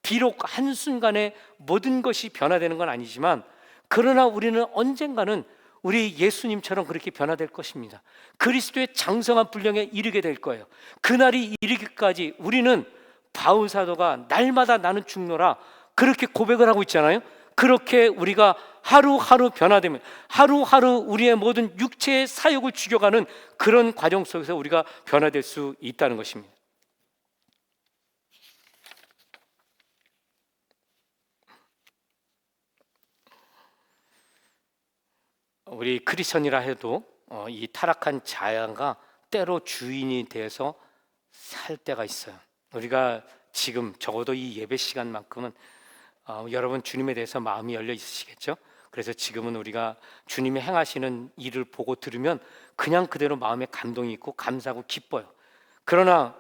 비록 한순간에 모든 것이 변화되는 건 아니지만, 그러나 우리는 언젠가는 우리 예수님처럼 그렇게 변화될 것입니다. 그리스도의 장성한 분량에 이르게 될 거예요. 그날이 이르기까지 우리는 바울 사도가 날마다 나는 죽노라 그렇게 고백을 하고 있잖아요. 그렇게 우리가 하루하루 변화되면, 하루하루 우리의 모든 육체의 사욕을 죽여가는 그런 과정 속에서 우리가 변화될 수 있다는 것입니다. 우리 크리스천이라 해도 이 타락한 자아가 때로 주인이 돼서 살 때가 있어요. 우리가 지금 적어도 이 예배 시간만큼은 여러분 주님에 대해서 마음이 열려 있으시겠죠? 그래서 지금은 우리가 주님이 행하시는 일을 보고 들으면 그냥 그대로 마음에 감동이 있고 감사하고 기뻐요. 그러나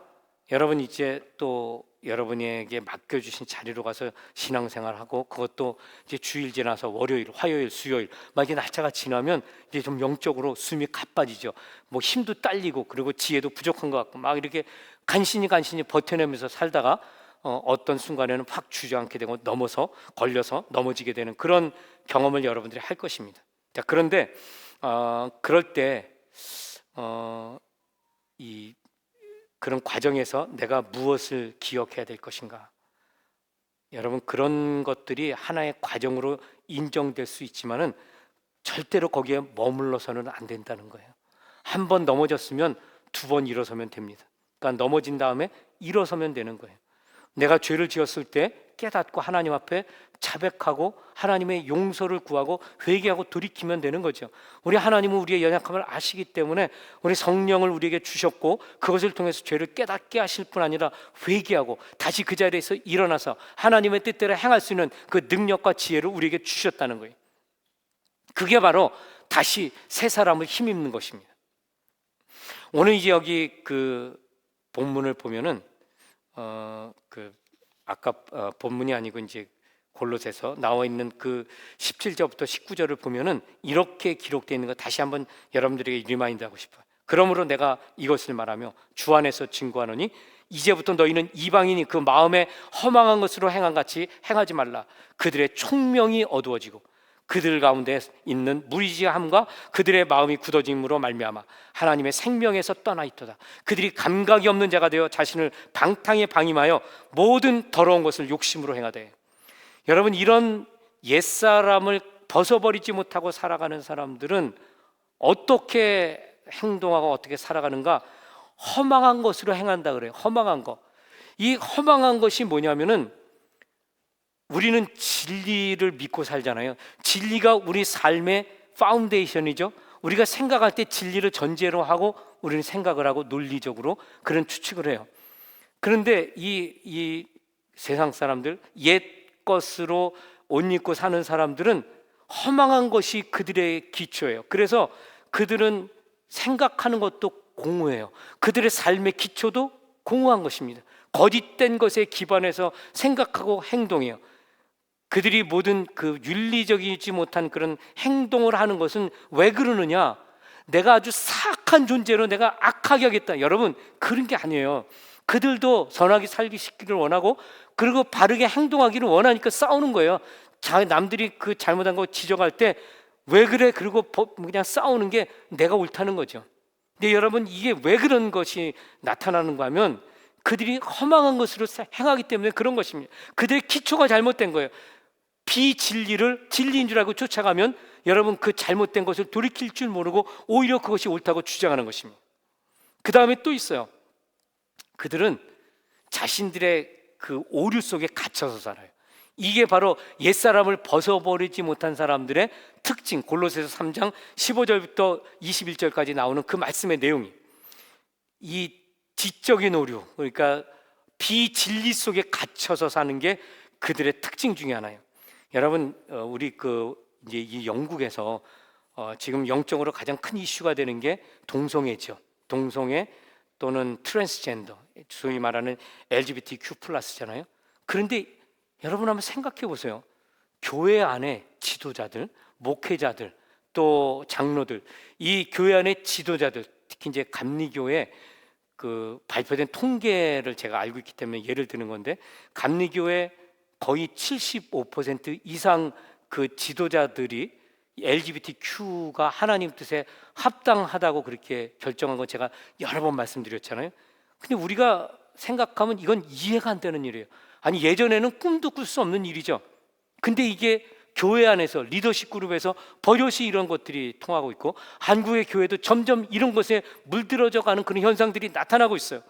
여러분, 이제 또 여러분에게 맡겨주신 자리로 가서 신앙생활하고, 그것도 이제 주일 지나서 월요일, 화요일, 수요일 막 이게 날짜가 지나면 이제 좀 영적으로 숨이 가빠지죠. 뭐 힘도 딸리고, 그리고 지혜도 부족한 것 같고, 막 이렇게 간신히 버텨내면서 살다가 어떤 순간에는 확 주저앉게 되고 걸려서 넘어지게 되는 그런 경험을 여러분들이 할 것입니다. 자, 그런데 그럴 때 그런 과정에서 내가 무엇을 기억해야 될 것인가? 여러분, 그런 것들이 하나의 과정으로 인정될 수 있지만은 절대로 거기에 머물러서는 안 된다는 거예요. 한 번 넘어졌으면 두 번 일어서면 됩니다. 그러니까 넘어진 다음에 일어서면 되는 거예요. 내가 죄를 지었을 때 깨닫고 하나님 앞에 자백하고 하나님의 용서를 구하고 회개하고 돌이키면 되는 거죠. 우리 하나님은 우리의 연약함을 아시기 때문에 우리 성령을 우리에게 주셨고, 그것을 통해서 죄를 깨닫게 하실 뿐 아니라 회개하고 다시 그 자리에서 일어나서 하나님의 뜻대로 행할 수 있는 그 능력과 지혜를 우리에게 주셨다는 거예요. 그게 바로 다시 새 사람을 힘입는 것입니다. 오늘 이제 여기 그 본문을 보면은 아까 본문이 아니고 이제 골로새서 나와 있는 그 17절부터 19절을 보면은 이렇게 기록되어 있는 거 다시 한번 여러분들에게 리마인드하고 싶어요. 그러므로 내가 이것을 말하며 주 안에서 증거하노니 이제부터 너희는 이방인이 그 마음에 허망한 것으로 행한 같이 행하지 말라. 그들의 총명이 어두워지고 그들 가운데 있는 무리지함과 그들의 마음이 굳어짐으로 말미암아 하나님의 생명에서 떠나 있도다. 그들이 감각이 없는 자가 되어 자신을 방탕에 방임하여 모든 더러운 것을 욕심으로 행하되. 여러분, 이런 옛사람을 벗어버리지 못하고 살아가는 사람들은 어떻게 행동하고 어떻게 살아가는가? 허망한 것으로 행한다 그래요. 허망한 것. 이 허망한 것이 뭐냐면은 우리는 진리를 믿고 살잖아요. 진리가 우리 삶의 파운데이션이죠. 우리가 생각할 때 진리를 전제로 하고 우리는 생각을 하고 논리적으로 그런 추측을 해요. 그런데 이 세상 사람들, 옛 것으로 옷 입고 사는 사람들은 허망한 것이 그들의 기초예요. 그래서 그들은 생각하는 것도 공허해요. 그들의 삶의 기초도 공허한 것입니다. 거짓된 것에 기반해서 생각하고 행동해요. 그들이 모든 그 윤리적이지 못한 그런 행동을 하는 것은 왜 그러느냐? 내가 아주 사악한 존재로 내가 악하게 하겠다. 여러분, 그런 게 아니에요. 그들도 선하게 살기를 원하고 그리고 바르게 행동하기를 원하니까 싸우는 거예요. 남들이 그 잘못한 거 지적할 때 왜 그래? 그리고 그냥 싸우는 게 내가 옳다는 거죠. 근데 여러분, 이게 왜 그런 것이 나타나는가 하면 그들이 허망한 것으로 행하기 때문에 그런 것입니다. 그들의 기초가 잘못된 거예요. 비진리를 진리인 줄 알고 쫓아가면 여러분 그 잘못된 것을 돌이킬 줄 모르고 오히려 그것이 옳다고 주장하는 것입니다. 그 다음에 또 있어요. 그들은 자신들의 그 오류 속에 갇혀서 살아요. 이게 바로 옛사람을 벗어버리지 못한 사람들의 특징. 골로새서 3장 15절부터 21절까지 나오는 그 말씀의 내용이 이 지적인 오류, 그러니까 비진리 속에 갇혀서 사는 게 그들의 특징 중에 하나예요. 여러분, 우리 이제 이 영국에서 지금 영적으로 가장 큰 이슈가 되는 게 동성애죠. 동성애 또는 트랜스젠더, 소위 말하는 LGBTQ+잖아요. 그런데 여러분 한번 생각해 보세요. 교회 안에 지도자들, 목회자들, 또 장로들, 이 교회 안에 지도자들, 특히 이제 감리교회 그 발표된 통계를 제가 알고 있기 때문에 예를 드는 건데, 감리교회 거의 75% 이상 그 지도자들이 LGBTQ가 하나님 뜻에 합당하다고 그렇게 결정한 건 제가 여러 번 말씀드렸잖아요. 근데 우리가 생각하면 이건 이해가 안 되는 일이에요. 아니, 예전에는 꿈도 꿀 수 없는 일이죠. 근데 이게 교회 안에서 리더십 그룹에서 버젓이 이런 것들이 통하고 있고 한국의 교회도 점점 이런 것에 물들어져 가는 그런 현상들이 나타나고 있어요.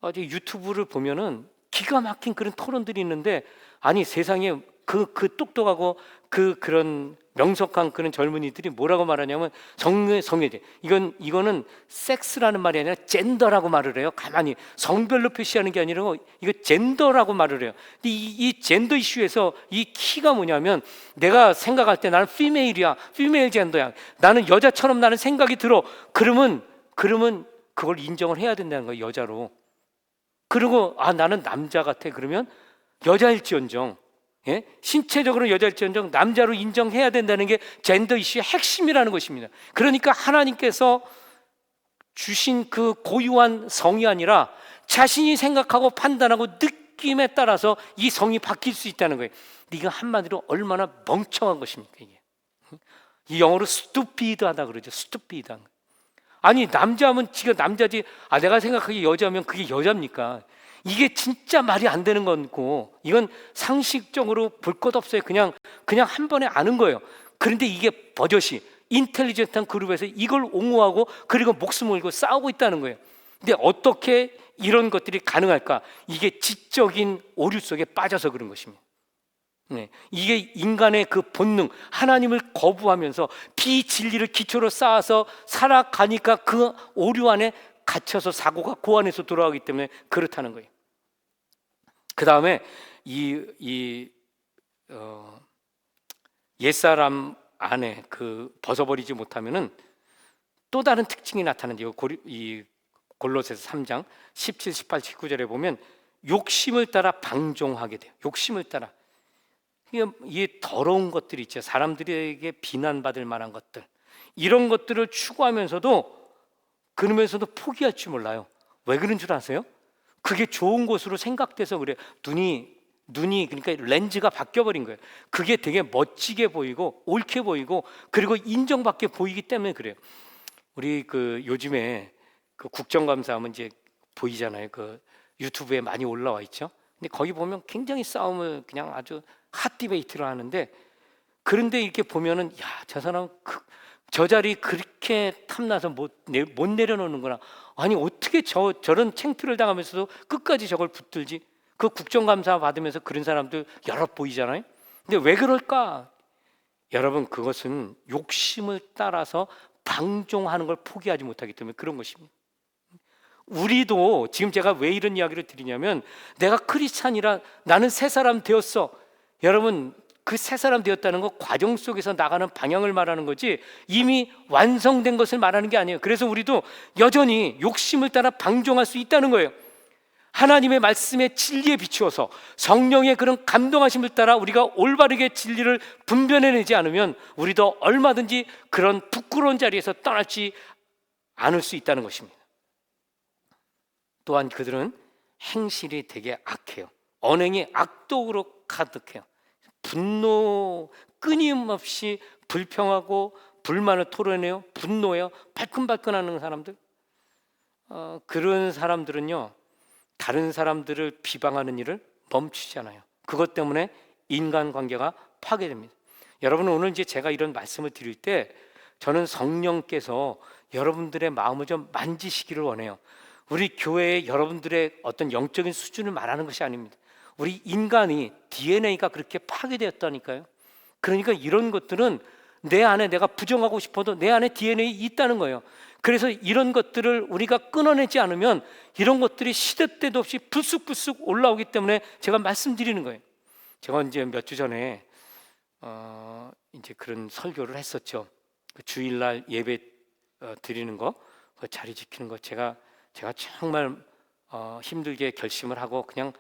어제 유튜브를 보면은 기가 막힌 그런 토론들이 있는데, 아니 세상에 그 똑똑하고 그런 명석한 그런 젊은이들이 뭐라고 말하냐면 성애제, 이거는 섹스라는 말이 아니라 젠더라고 말을 해요. 가만히 성별로 표시하는 게 아니라 이거 젠더라고 말을 해요. 근데 이 젠더 이슈에서 이 키가 뭐냐면, 내가 생각할 때 나는 피메일이야, 피메일 젠더야, 나는 여자처럼 나는 생각이 들어. 그러면 그걸 인정을 해야 된다는 거예요, 여자로. 그리고 나는 남자 같아, 그러면 여자일지언정, 신체적으로 여자일지언정 남자로 인정해야 된다는 게 젠더 이슈의 핵심이라는 것입니다. 그러니까 하나님께서 주신 그 고유한 성이 아니라 자신이 생각하고 판단하고 느낌에 따라서 이 성이 바뀔 수 있다는 거예요. 이거 한마디로 얼마나 멍청한 것입니까 이게. 이 영어로 stupid하다 그러죠. stupid한. 아니, 남자면 지가 남자지, 내가 생각하기에 여자면 그게 여자입니까? 이게 진짜 말이 안 되는 거고, 이건 상식적으로 볼 것 없어요. 그냥 한 번에 아는 거예요. 그런데 이게 버젓이 인텔리전트한 그룹에서 이걸 옹호하고 그리고 목숨을 걸고 싸우고 있다는 거예요. 근데 어떻게 이런 것들이 가능할까? 이게 지적인 오류 속에 빠져서 그런 것입니다. 이게 인간의 그 본능, 하나님을 거부하면서 비진리를 기초로 쌓아서 살아가니까 그 오류 안에 갇혀서 사고가 그 안에서 돌아가기 때문에 그렇다는 거예요. 그 다음에 옛사람 안에 벗어버리지 못하면은 또 다른 특징이 나타나는데요. 이 골로새서 3장 17, 18, 19절에 보면 욕심을 따라 방종하게 돼요. 욕심을 따라. 이 더러운 것들이 있죠. 사람들에게 비난받을 만한 것들, 이런 것들을 추구하면서도, 그러면서도 포기할 줄 몰라요. 왜 그런 줄 아세요? 그게 좋은 것으로 생각돼서 그래요. 눈이 그러니까 렌즈가 바뀌어버린 거예요. 그게 되게 멋지게 보이고 옳게 보이고 그리고 인정받게 보이기 때문에 그래요. 우리 그 요즘에 그 국정감사하면 이제 보이잖아요. 그 유튜브에 많이 올라와 있죠. 근데 거기 보면 굉장히 싸움을 그냥 아주 핫 디베이트를 하는데, 그런데 이렇게 보면은 야, 저 사람 저 자리 그렇게 탐나서 못 내려놓는구나. 아니 어떻게 저런 창피를 당하면서도 끝까지 저걸 붙들지? 그 국정감사 받으면서 그런 사람들 여러 보이잖아요. 근데 왜 그럴까? 여러분, 그것은 욕심을 따라서 방종하는 걸 포기하지 못하기 때문에 그런 것입니다. 우리도 지금 제가 왜 이런 이야기를 드리냐면, 내가 크리스찬이라 나는 새 사람 되었어. 여러분, 그 새 사람 되었다는 거 과정 속에서 나가는 방향을 말하는 거지 이미 완성된 것을 말하는 게 아니에요. 그래서 우리도 여전히 욕심을 따라 방종할 수 있다는 거예요. 하나님의 말씀의 진리에 비추어서 성령의 그런 감동하심을 따라 우리가 올바르게 진리를 분별해내지 않으면 우리도 얼마든지 그런 부끄러운 자리에서 떠나지 않을 수 있다는 것입니다. 또한 그들은 행실이 되게 악해요. 언행이 악독으로 가득해요. 분노, 끊임없이 불평하고 불만을 토로내요. 분노해요. 발끈발끈하는 사람들. 그런 사람들은요, 다른 사람들을 비방하는 일을 멈추지 않아요. 그것 때문에 인간관계가 파괴됩니다. 여러분, 오늘 이제 제가 이런 말씀을 드릴 때 저는 성령께서 여러분들의 마음을 좀 만지시기를 원해요. 우리 교회의 여러분들의 어떤 영적인 수준을 말하는 것이 아닙니다. 우리 인간이 DNA가 그렇게 파괴되었다니까요. 그러니까 이런 것들은 내 안에 내가 부정하고 싶어도 내 안에 DNA 있다는 거예요. 그래서 이런 것들을 우리가 끊어내지 않으면 이런 것들이 시도 때도 없이 불쑥불쑥 올라오기 때문에 제가 말씀드리는 거예요. 제가 이제 몇 주 전에 이제 그런 설교를 했었죠. 그 주일날 예배 드리는 거, 그 자리 지키는 거, 제가 정말 힘들게 결심을 하고 그냥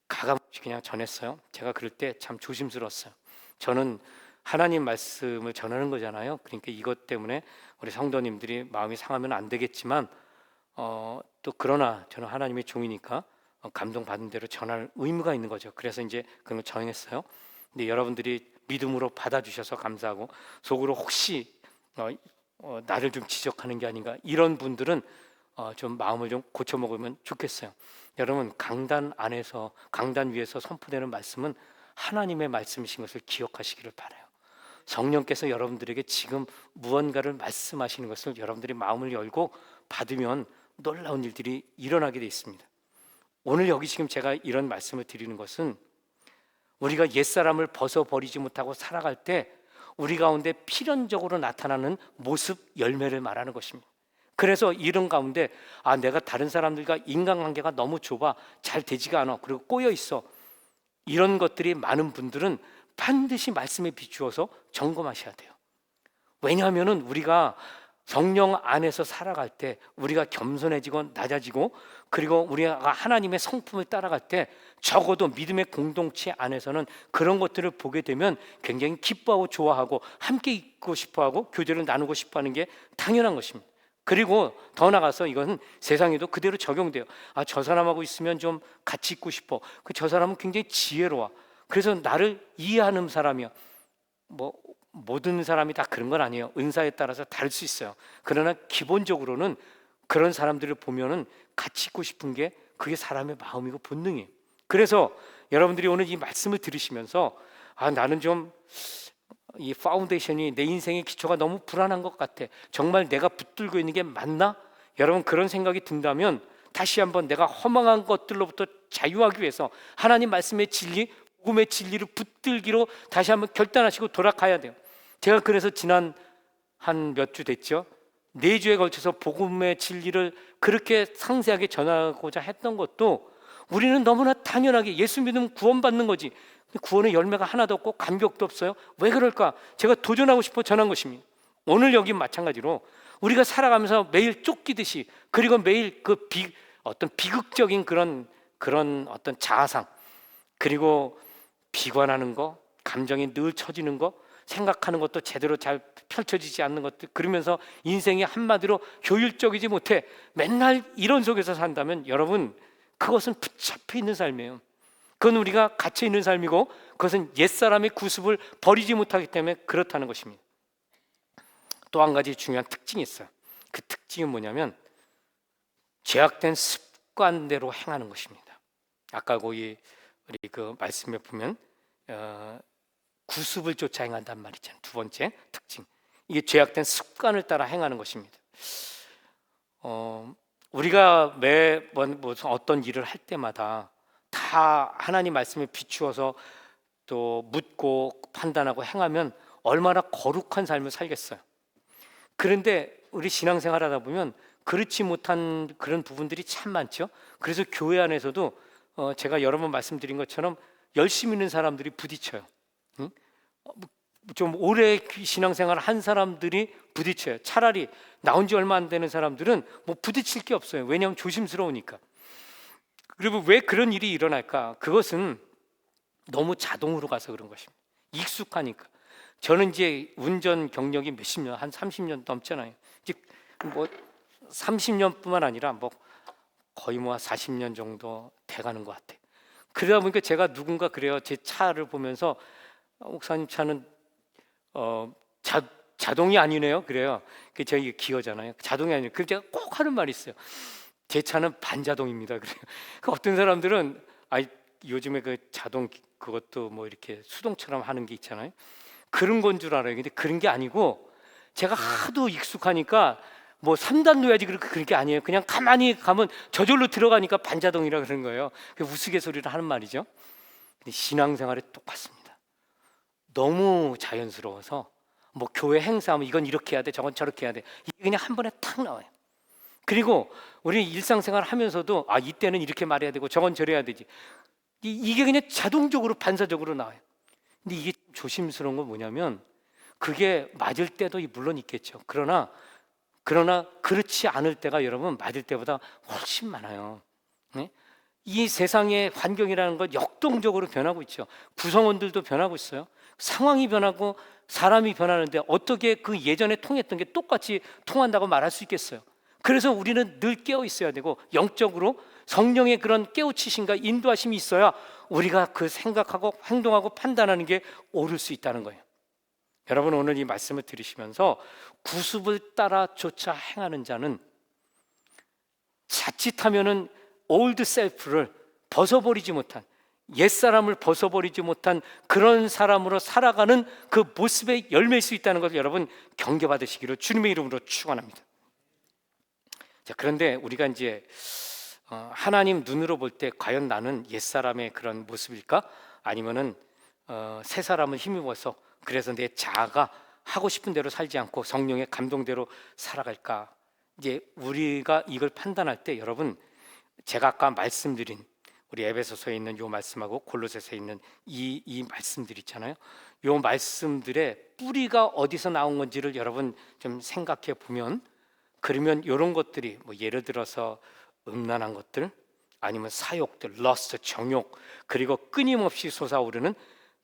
가감없이 그냥 전했어요. 제가 그럴 때 참 조심스러웠어요. 저는 하나님 말씀을 전하는 거잖아요. 그러니까 이것 때문에 우리 성도님들이 마음이 상하면 안 되겠지만 또 그러나 저는 하나님의 종이니까 감동받은 대로 전할 의무가 있는 거죠. 그래서 이제 그런 걸 정했어요. 근데 여러분들이 믿음으로 받아주셔서 감사하고, 속으로 혹시 나를 좀 지적하는 게 아닌가 이런 분들은 좀 마음을 좀 고쳐 먹으면 좋겠어요. 여러분, 강단 위에서 선포되는 말씀은 하나님의 말씀이신 것을 기억하시기를 바라요. 성령께서 여러분들에게 지금 무언가를 말씀하시는 것을 여러분들이 마음을 열고 받으면 놀라운 일들이 일어나게 돼 있습니다. 오늘 여기 지금 제가 이런 말씀을 드리는 것은 우리가 옛사람을 벗어버리지 못하고 살아갈 때 우리 가운데 필연적으로 나타나는 모습 열매를 말하는 것입니다. 그래서 이런 가운데 내가 다른 사람들과 인간관계가 너무 좁아, 잘 되지가 않아, 그리고 꼬여 있어, 이런 것들이 많은 분들은 반드시 말씀에 비추어서 점검하셔야 돼요. 왜냐하면 우리가 성령 안에서 살아갈 때 우리가 겸손해지고 낮아지고, 그리고 우리가 하나님의 성품을 따라갈 때 적어도 믿음의 공동체 안에서는 그런 것들을 보게 되면 굉장히 기뻐하고 좋아하고 함께 있고 싶어하고 교제를 나누고 싶어하는 게 당연한 것입니다. 그리고 더 나가서 이건 세상에도 그대로 적용돼요. 저 사람하고 있으면 좀 같이 있고 싶어. 저 사람은 굉장히 지혜로워. 그래서 나를 이해하는 사람이야. 모든 사람이 다 그런 건 아니에요. 은사에 따라서 다를 수 있어요. 그러나 기본적으로는 그런 사람들을 보면은 같이 있고 싶은 게 그게 사람의 마음이고 본능이에요. 그래서 여러분들이 오늘 이 말씀을 들으시면서 나는 좀 이 파운데이션이, 내 인생의 기초가 너무 불안한 것 같아, 정말 내가 붙들고 있는 게 맞나? 여러분, 그런 생각이 든다면 다시 한번 내가 허망한 것들로부터 자유하기 위해서 하나님 말씀의 진리, 복음의 진리를 붙들기로 다시 한번 결단하시고 돌아가야 돼요. 제가 그래서 지난 한 몇 주 됐죠, 4주에 걸쳐서 복음의 진리를 그렇게 상세하게 전하고자 했던 것도 우리는 너무나 당연하게 예수 믿으면 구원받는 거지, 구원의 열매가 하나도 없고 감격도 없어요. 왜 그럴까? 제가 도전하고 싶어 전한 것입니다. 오늘 여기 마찬가지로 우리가 살아가면서 매일 쫓기듯이, 그리고 매일 어떤 비극적인 그런 어떤 자아상, 그리고 비관하는 거, 감정이 늘 처지는 거, 생각하는 것도 제대로 잘 펼쳐지지 않는 것들, 그러면서 인생이 한마디로 효율적이지 못해 맨날 이런 속에서 산다면 여러분, 그것은 붙잡혀 있는 삶이에요. 그건 우리가 갇혀 있는 삶이고, 그것은 옛사람의 구습을 버리지 못하기 때문에 그렇다는 것입니다. 또 한 가지 중요한 특징이 있어요. 그 특징은 뭐냐면 죄악된 습관대로 행하는 것입니다. 아까 우리 그 말씀에 보면 구습을 쫓아 행한단 말이잖아요. 두 번째 특징, 이게 죄악된 습관을 따라 행하는 것입니다. 우리가 매번 무슨 어떤 일을 할 때마다 다 하나님 말씀에 비추어서 또 묻고 판단하고 행하면 얼마나 거룩한 삶을 살겠어요. 그런데 우리 신앙생활 하다 보면 그렇지 못한 그런 부분들이 참 많죠. 그래서 교회 안에서도 제가 여러 번 말씀드린 것처럼 열심히 있는 사람들이 부딪혀요. 좀 오래 신앙생활 한 사람들이 부딪혀요. 차라리 나온 지 얼마 안 되는 사람들은 뭐 부딪힐 게 없어요. 왜냐하면 조심스러우니까. 그리고 왜 그런 일이 일어날까? 그것은 너무 자동으로 가서 그런 것입니다. 익숙하니까. 저는 이제 운전 경력이 몇십 년, 한 30년 넘잖아요. 이제 뭐 30년뿐만 아니라 뭐 거의 뭐 40년 정도 돼가는 것 같아요. 그러다 보니까 제가 누군가 그래요. 제 차를 보면서 목사님 차는 자동이 아니네요. 그래요. 그 저희 기어잖아요. 자동이 아니에요. 그럼 제가 꼭 하는 말이 있어요. 제 차는 반자동입니다. 그래요. 어떤 사람들은 요즘에 그 자동 그것도 뭐 이렇게 수동처럼 하는 게 있잖아요. 그런 건 줄 알아요. 근데 그런 게 아니고 제가 하도 익숙하니까 뭐 3단 놓아야지 그런 게 아니에요. 그냥 가만히 가면 저절로 들어가니까 반자동이라 그런 거예요. 우스갯소리를 하는 말이죠. 근데 신앙생활에 똑같습니다. 너무 자연스러워서 뭐 교회 행사하면 이건 이렇게 해야 돼, 저건 저렇게 해야 돼, 이게 그냥 한 번에 탁 나와요. 그리고 우리 일상생활 하면서도 이때는 이렇게 말해야 되고 저건 저래야 되지, 이게 그냥 자동적으로 반사적으로 나와요. 근데 이게 조심스러운 건 뭐냐면 그게 맞을 때도 물론 있겠죠. 그러나 그렇지 않을 때가 여러분 맞을 때보다 훨씬 많아요. 네? 이 세상의 환경이라는 건 역동적으로 변하고 있죠. 구성원들도 변하고 있어요. 상황이 변하고 사람이 변하는데 어떻게 그 예전에 통했던 게 똑같이 통한다고 말할 수 있겠어요? 그래서 우리는 늘 깨어 있어야 되고 영적으로 성령의 그런 깨우치심과 인도하심이 있어야 우리가 그 생각하고 행동하고 판단하는 게 옳을 수 있다는 거예요. 여러분, 오늘 이 말씀을 들으시면서 구습을 따라 쫓아 행하는 자는 자칫하면은 올드 셀프를 벗어버리지 못한, 옛사람을 벗어버리지 못한 그런 사람으로 살아가는 그 모습의 열매일 수 있다는 것을 여러분 경계받으시기를 주님의 이름으로 축원합니다. 자, 그런데 우리가 이제 하나님 눈으로 볼 때 과연 나는 옛사람의 그런 모습일까? 아니면은 새 사람을 힘입어서 그래서 내 자아가 하고 싶은 대로 살지 않고 성령의 감동대로 살아갈까? 이제 우리가 이걸 판단할 때 여러분, 제가 아까 말씀드린 우리 에베소서에 있는 요 말씀하고 골로새서에 있는 이 말씀들 있잖아요. 요 말씀들의 뿌리가 어디서 나온 건지를 여러분 좀 생각해 보면, 그러면 이런 것들이 뭐 예를 들어서 음란한 것들, 아니면 사욕들, 러스트, 정욕, 그리고 끊임없이 솟아오르는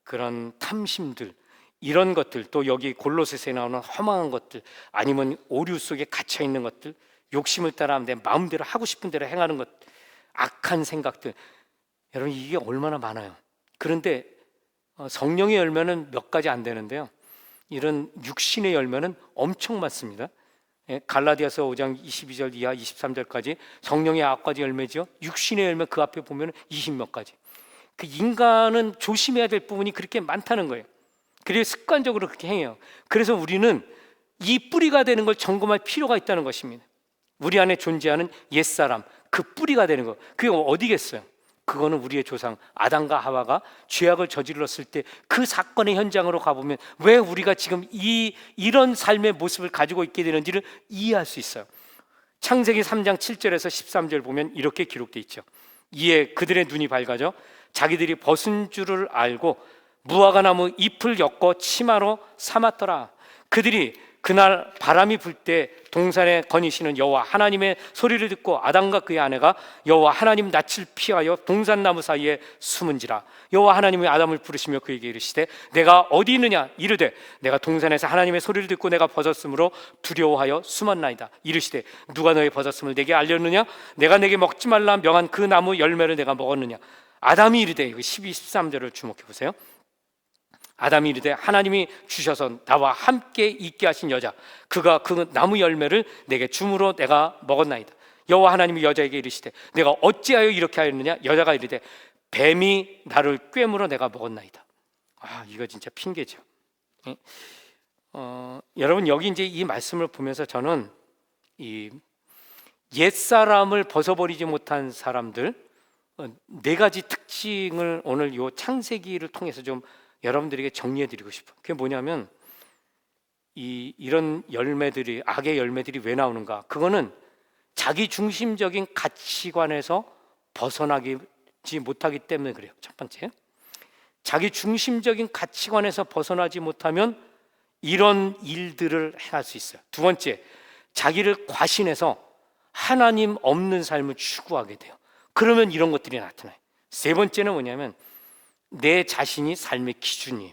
그런 탐심들, 이런 것들, 또 여기 골로새서에 나오는 허망한 것들, 아니면 오류 속에 갇혀 있는 것들, 욕심을 따라 내 마음대로 하고 싶은 대로 행하는 것, 악한 생각들, 여러분 이게 얼마나 많아요. 그런데 성령의 열매는 몇 가지 안 되는데요, 이런 육신의 열매는 엄청 많습니다. 갈라디아서 5장 22절 이하 23절까지 성령의 9가지 열매죠. 육신의 열매 그 앞에 보면 20몇 가지. 그 인간은 조심해야 될 부분이 그렇게 많다는 거예요. 그래서 습관적으로 그렇게 행해요. 그래서 우리는 이 뿌리가 되는 걸 점검할 필요가 있다는 것입니다. 우리 안에 존재하는 옛사람, 그 뿌리가 되는 거, 그게 어디겠어요? 그거는 우리의 조상 아담과 하와가 죄악을 저질렀을 때 그 사건의 현장으로 가보면 왜 우리가 지금 이런 삶의 모습을 가지고 있게 되는지를 이해할 수 있어요. 창세기 3장 7절에서 13절 보면 이렇게 기록되어 있죠. 이에 그들의 눈이 밝아져 자기들이 벗은 줄을 알고 무화과 나무 잎을 엮어 치마로 삼았더라. 그들이 그날 바람이 불 때 동산에 거니시는 여호와 하나님의 소리를 듣고 아담과 그의 아내가 여호와 하나님 낯을 피하여 동산나무 사이에 숨은지라. 여호와 하나님이 아담을 부르시며 그에게 이르시되 내가 어디 있느냐. 이르되 내가 동산에서 하나님의 소리를 듣고 내가 벗었으므로 두려워하여 숨었나이다. 이르시되 누가 너의 벗었음을 내게 알렸느냐. 내가 내게 먹지 말라 명한 그 나무 열매를 내가 먹었느냐. 아담이 이르되, 이거 12, 13절을 주목해 보세요. 아담이 이르되 하나님이 주셔서 나와 함께 있게 하신 여자, 그가 그 나무 열매를 내게 줌으로 내가 먹었나이다. 여호와 하나님이 여자에게 이르시되 내가 어찌하여 이렇게 하였느냐. 여자가 이르되 뱀이 나를 꿰물어 내가 먹었나이다. 이거 진짜 핑계죠. 여러분, 여기 이제 이 말씀을 보면서 저는 이 옛사람을 벗어버리지 못한 사람들 네 가지 특징을 오늘 요 창세기를 통해서 좀 여러분들에게 정리해드리고 싶어요. 그게 뭐냐면 이런 열매들이, 악의 열매들이 왜 나오는가? 그거는 자기 중심적인 가치관에서 벗어나지 못하기 때문에 그래요. 첫 번째, 자기 중심적인 가치관에서 벗어나지 못하면 이런 일들을 행할 수 있어요. 두 번째, 자기를 과신해서 하나님 없는 삶을 추구하게 돼요. 그러면 이런 것들이 나타나요. 세 번째는 뭐냐면 내 자신이 삶의 기준이에요.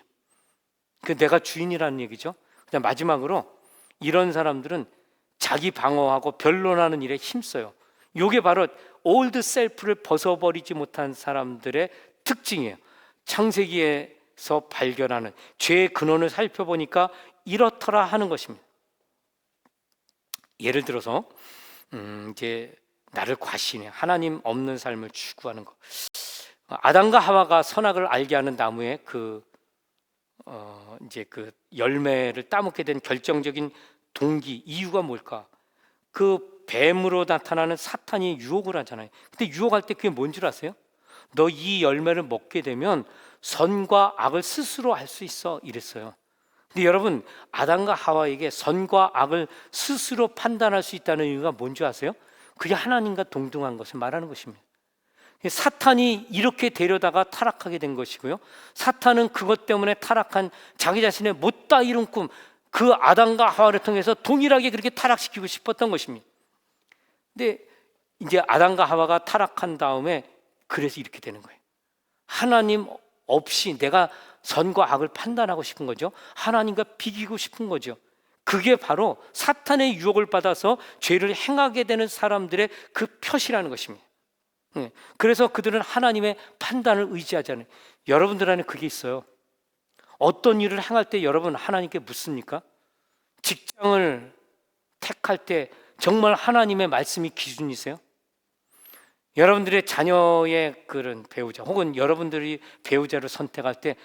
그 내가 주인이라는 얘기죠. 그다음 마지막으로 이런 사람들은 자기 방어하고 변론하는 일에 힘써요. 이게 바로 올드 셀프를 벗어버리지 못한 사람들의 특징이에요. 창세기에서 발견하는 죄의 근원을 살펴보니까 이렇더라 하는 것입니다. 예를 들어서 이제 나를 과신해 하나님 없는 삶을 추구하는 것. 아담과 하와가 선악을 알게 하는 나무의 이제 그 열매를 따먹게 된 결정적인 동기, 이유가 뭘까? 그 뱀으로 나타나는 사탄이 유혹을 하잖아요. 근데 유혹할 때 그게 뭔 줄 아세요? 너 이 열매를 먹게 되면 선과 악을 스스로 알 수 있어, 이랬어요. 근데 여러분, 아담과 하와에게 선과 악을 스스로 판단할 수 있다는 이유가 뭔지 아세요? 그게 하나님과 동등한 것을 말하는 것입니다. 사탄이 이렇게 데려다가 타락하게 된 것이고요, 사탄은 그것 때문에 타락한 자기 자신의 못다 이룬 꿈, 그 아담과 하와를 통해서 동일하게 그렇게 타락시키고 싶었던 것입니다. 근데 이제 아담과 하와가 타락한 다음에 그래서 이렇게 되는 거예요. 하나님 없이 내가 선과 악을 판단하고 싶은 거죠. 하나님과 비기고 싶은 거죠. 그게 바로 사탄의 유혹을 받아서 죄를 행하게 되는 사람들의 그 표시라는 것입니다. 그래서 그들은 하나님의 판단을 의지하지 않아요. 여러분들 안에 그게 있어요. 어떤 일을 행할 때 여러분 하나님께 묻습니까? 직장을 택할 때 정말 하나님의 말씀이 기준이세요? 여러분들의 자녀의 그런 배우자, 혹은 여러분들이 배우자를 선택할 때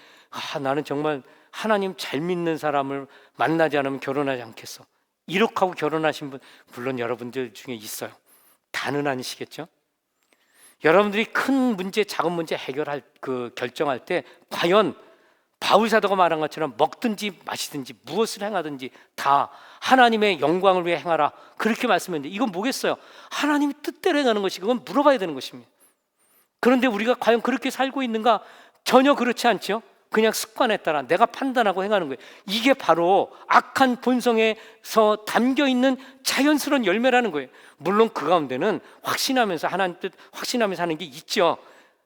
나는 정말 하나님 잘 믿는 사람을 만나지 않으면 결혼하지 않겠어, 이렇게 하고 결혼하신 분 물론 여러분들 중에 있어요. 다는 아니시겠죠? 여러분들이 큰 문제, 작은 문제 해결할 결정할 때 과연 바울 사도가 말한 것처럼 먹든지 마시든지 무엇을 행하든지 다 하나님의 영광을 위해 행하라, 그렇게 말씀했는데 이건 뭐겠어요? 하나님의 뜻대로 행하는 것이, 그건 물어봐야 되는 것입니다. 그런데 우리가 과연 그렇게 살고 있는가? 전혀 그렇지 않죠. 그냥 습관에 따라 내가 판단하고 행하는 거예요. 이게 바로 악한 본성에서 담겨있는 자연스러운 열매라는 거예요. 물론 그 가운데는 확신하면서 하나님 뜻 확신하면서 하는 게 있죠.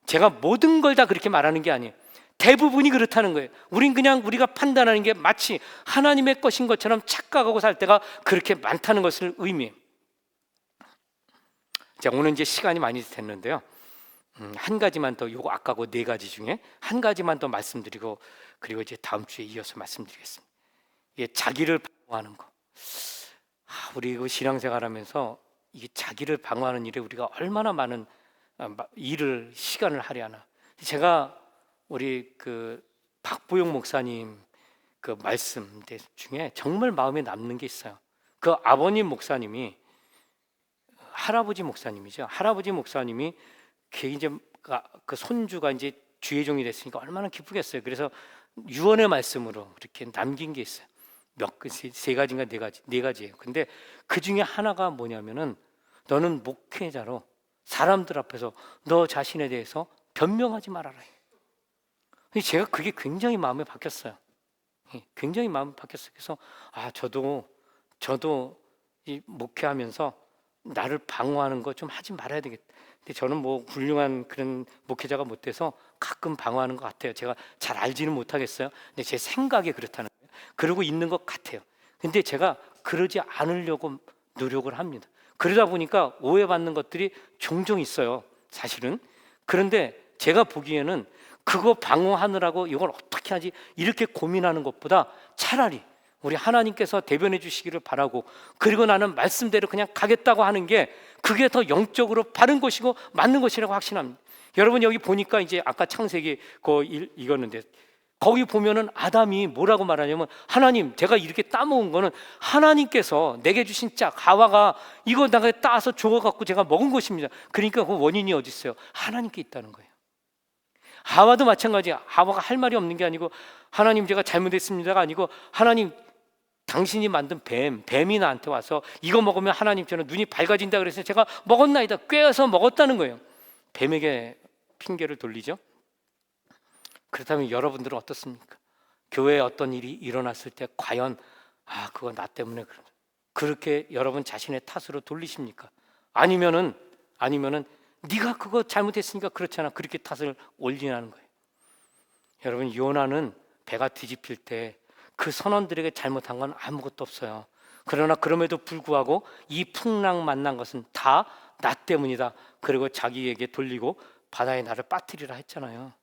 제가 모든 걸 다 그렇게 말하는 게 아니에요. 대부분이 그렇다는 거예요. 우린 그냥 우리가 판단하는 게 마치 하나님의 것인 것처럼 착각하고 살 때가 그렇게 많다는 것을 의미해요. 자, 오늘 이제 시간이 많이 됐는데요, 한 가지만 더, 요거 아까고 네 가지 중에 한 가지만 더 말씀드리고 그리고 이제 다음 주에 이어서 말씀드리겠습니다. 이게 자기를 방어하는 거. 우리 그 신앙생활하면서 이게 자기를 방어하는 일에 우리가 얼마나 많은 시간을 할애하나. 제가 우리 그 박보영 목사님 그 말씀 중에 정말 마음에 남는 게 있어요. 그 아버님 목사님이 할아버지 목사님이죠. 할아버지 목사님이 이제 그 손주가 이제 주의 종이 됐으니까 얼마나 기쁘겠어요. 그래서 유언의 말씀으로 이렇게 남긴 게 있어요. 세 가지인가 네 가지예요. 근데 그 중에 하나가 뭐냐면은 너는 목회자로 사람들 앞에서 너 자신에 대해서 변명하지 말아라. 제가 그게 굉장히 마음에 박혔어요. 굉장히 마음이 바뀌었어요. 그래서 저도 이 목회하면서 나를 방어하는 거 좀 하지 말아야 되겠다. 근데 저는 뭐 훌륭한 그런 목회자가 못 돼서 가끔 방어하는 것 같아요. 제가 잘 알지는 못하겠어요. 근데 제 생각에 그렇다는 거예요. 그러고 있는 것 같아요. 근데 제가 그러지 않으려고 노력을 합니다. 그러다 보니까 오해받는 것들이 종종 있어요, 사실은. 그런데 제가 보기에는 그거 방어하느라고 이걸 어떻게 하지 이렇게 고민하는 것보다 차라리 우리 하나님께서 대변해 주시기를 바라고, 그리고 나는 말씀대로 그냥 가겠다고 하는 게 그게 더 영적으로 바른 것이고 맞는 것이라고 확신합니다. 여러분 여기 보니까 이제 아까 창세기 읽었는데 거기 보면은 아담이 뭐라고 말하냐면, 하나님, 제가 이렇게 따먹은 거는 하나님께서 내게 주신 짝 하와가 이거 내가 따서 줘갖고 제가 먹은 것입니다. 그러니까 그 원인이 어디 있어요? 하나님께 있다는 거예요. 하와도 마찬가지야. 하와가 할 말이 없는 게 아니고, 하나님 제가 잘못했습니다가 아니고, 하나님 당신이 만든 뱀이 나한테 와서 이거 먹으면 하나님처럼 눈이 밝아진다 그래서 제가 먹었나이다, 꿰어서 먹었다는 거예요. 뱀에게 핑계를 돌리죠. 그렇다면 여러분들은 어떻습니까? 교회에 어떤 일이 일어났을 때 과연 그거 나 때문에 그렇게 여러분 자신의 탓으로 돌리십니까? 아니면은 네가 그거 잘못했으니까 그렇잖아, 그렇게 탓을 올리는 거예요. 여러분, 요나는 배가 뒤집힐 때 그 선원들에게 잘못한 건 아무것도 없어요. 그러나 그럼에도 불구하고 이 풍랑 만난 것은 다 나 때문이다, 그리고 자기에게 돌리고 바다에 나를 빠뜨리라 했잖아요.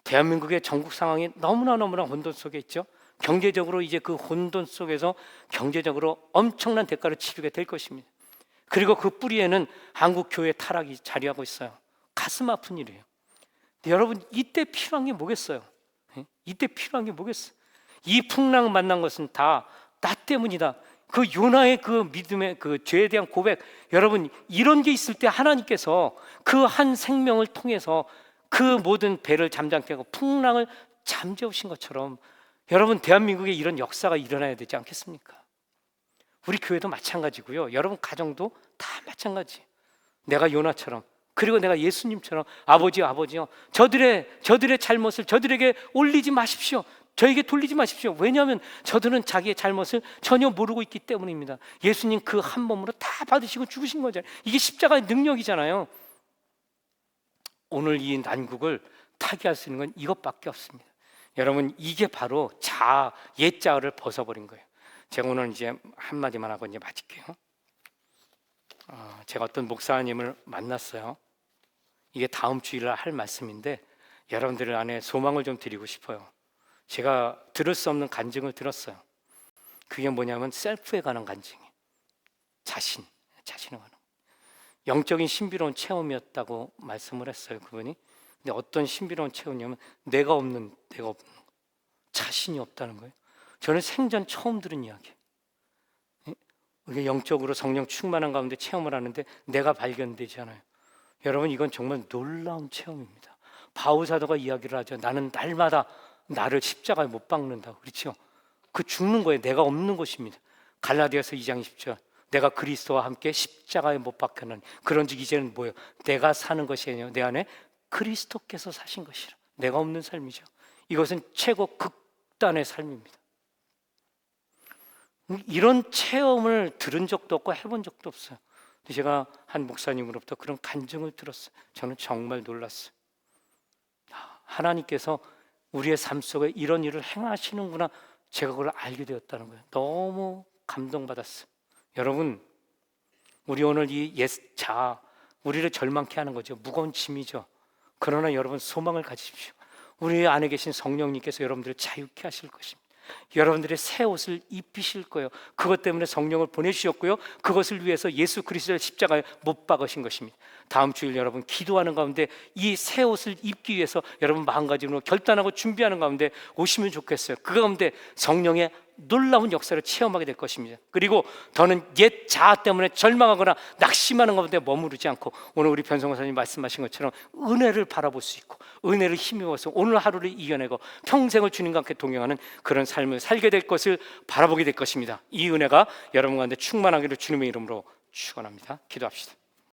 대한민국의 전국 상황이 너무나 혼돈 속에 있죠. 경제적으로 이제 그 혼돈 속에서 경제적으로 엄청난 대가를 치르게 될 것입니다. 그리고 그 뿌리에는 한국 교회 타락이 자리하고 있어요. 가슴 아픈 일이에요. 근데 여러분, 이때 필요한 게 뭐겠어요? 이때 필요한 게 뭐겠어요? 이 풍랑 만난 것은 다 나 때문이다. 그 요나의 그 믿음의 그 죄에 대한 고백, 여러분 이런 게 있을 때 하나님께서 그 한 생명을 통해서 그 모든 배를 잠잠케 하고 풍랑을 잠재우신 것처럼 여러분 대한민국에 이런 역사가 일어나야 되지 않겠습니까? 우리 교회도 마찬가지고요. 여러분 가정도 다 마찬가지. 내가 요나처럼, 그리고 내가 예수님처럼 아버지요, 저들의 잘못을 저들에게 올리지 마십시오. 저에게 돌리지 마십시오. 왜냐하면 저들은 자기의 잘못을 전혀 모르고 있기 때문입니다. 예수님 그 한 몸으로 다 받으시고 죽으신 거잖아요. 이게 십자가의 능력이잖아요. 오늘 이 난국을 타개할 수 있는 건 이것밖에 없습니다. 여러분, 이게 바로 옛자를 벗어버린 거예요. 제가 오늘 이제 한마디만 하고 이제 마칠게요. 제가 어떤 목사님을 만났어요. 이게 다음 주일날 할 말씀인데 여러분들 안에 소망을 좀 드리고 싶어요. 제가 들을 수 없는 간증을 들었어요. 그게 뭐냐면 셀프에 관한 간증이에요. 자신에 관한 영적인 신비로운 체험이었다고 말씀을 했어요, 그분이. 근데 어떤 신비로운 체험이냐면 내가 없는 자신이 없다는 거예요. 저는 생전 처음 들은 이야기예요. 이게 영적으로 성령 충만한 가운데 체험을 하는데 내가 발견되지 않아요. 여러분, 이건 정말 놀라운 체험입니다. 바울 사도가 이야기를 하죠. 나는 날마다 나를 십자가에 못 박는다고, 그렇죠? 그 죽는 거예요. 내가 없는 것입니다. 갈라디아서 2장 20절, 내가 그리스도와 함께 십자가에 못 박혔나니 그런즉 이제는 뭐예요? 내가 사는 것이 아니요 내 안에 그리스도께서 사신 것이라. 내가 없는 삶이죠. 이것은 최고 극단의 삶입니다. 이런 체험을 들은 적도 없고 해본 적도 없어요. 근데 제가 한 목사님으로부터 그런 간증을 들었어요. 저는 정말 놀랐어요. 하나님께서 우리의 삶 속에 이런 일을 행하시는구나, 제가 그걸 알게 되었다는 거예요. 너무 감동받았어요. 여러분, 우리 오늘 이 우리를 절망케 하는 거죠. 무거운 짐이죠. 그러나 여러분, 소망을 가지십시오. 우리 안에 계신 성령님께서 여러분들을 자유케 하실 것입니다. 여러분들의 새 옷을 입히실 거예요. 그것 때문에 성령을 보내주셨고요, 그것을 위해서 예수 그리스도를 십자가에 못 박으신 것입니다. 다음 주일 여러분 기도하는 가운데 이 새 옷을 입기 위해서 여러분 마음가짐으로 결단하고 준비하는 가운데 오시면 좋겠어요. 그 가운데 성령의 놀라운 역사를 체험하게 될 것입니다. 그리고 더는 옛 자아 때문에 절망하거나 낙심하는 가운데 머무르지 않고 오늘 우리 변성사님 말씀하신 것처럼 은혜를 바라볼 수 있고 은혜를 힘입어서 오늘 하루를 이겨내고 평생을 주님과 함께 동행하는 그런 삶을 살게 될 것을 바라보게 될 것입니다. 이 은혜가 여러분 가운데 충만하기를 주님의 이름으로 축원합니다. 기도합시다.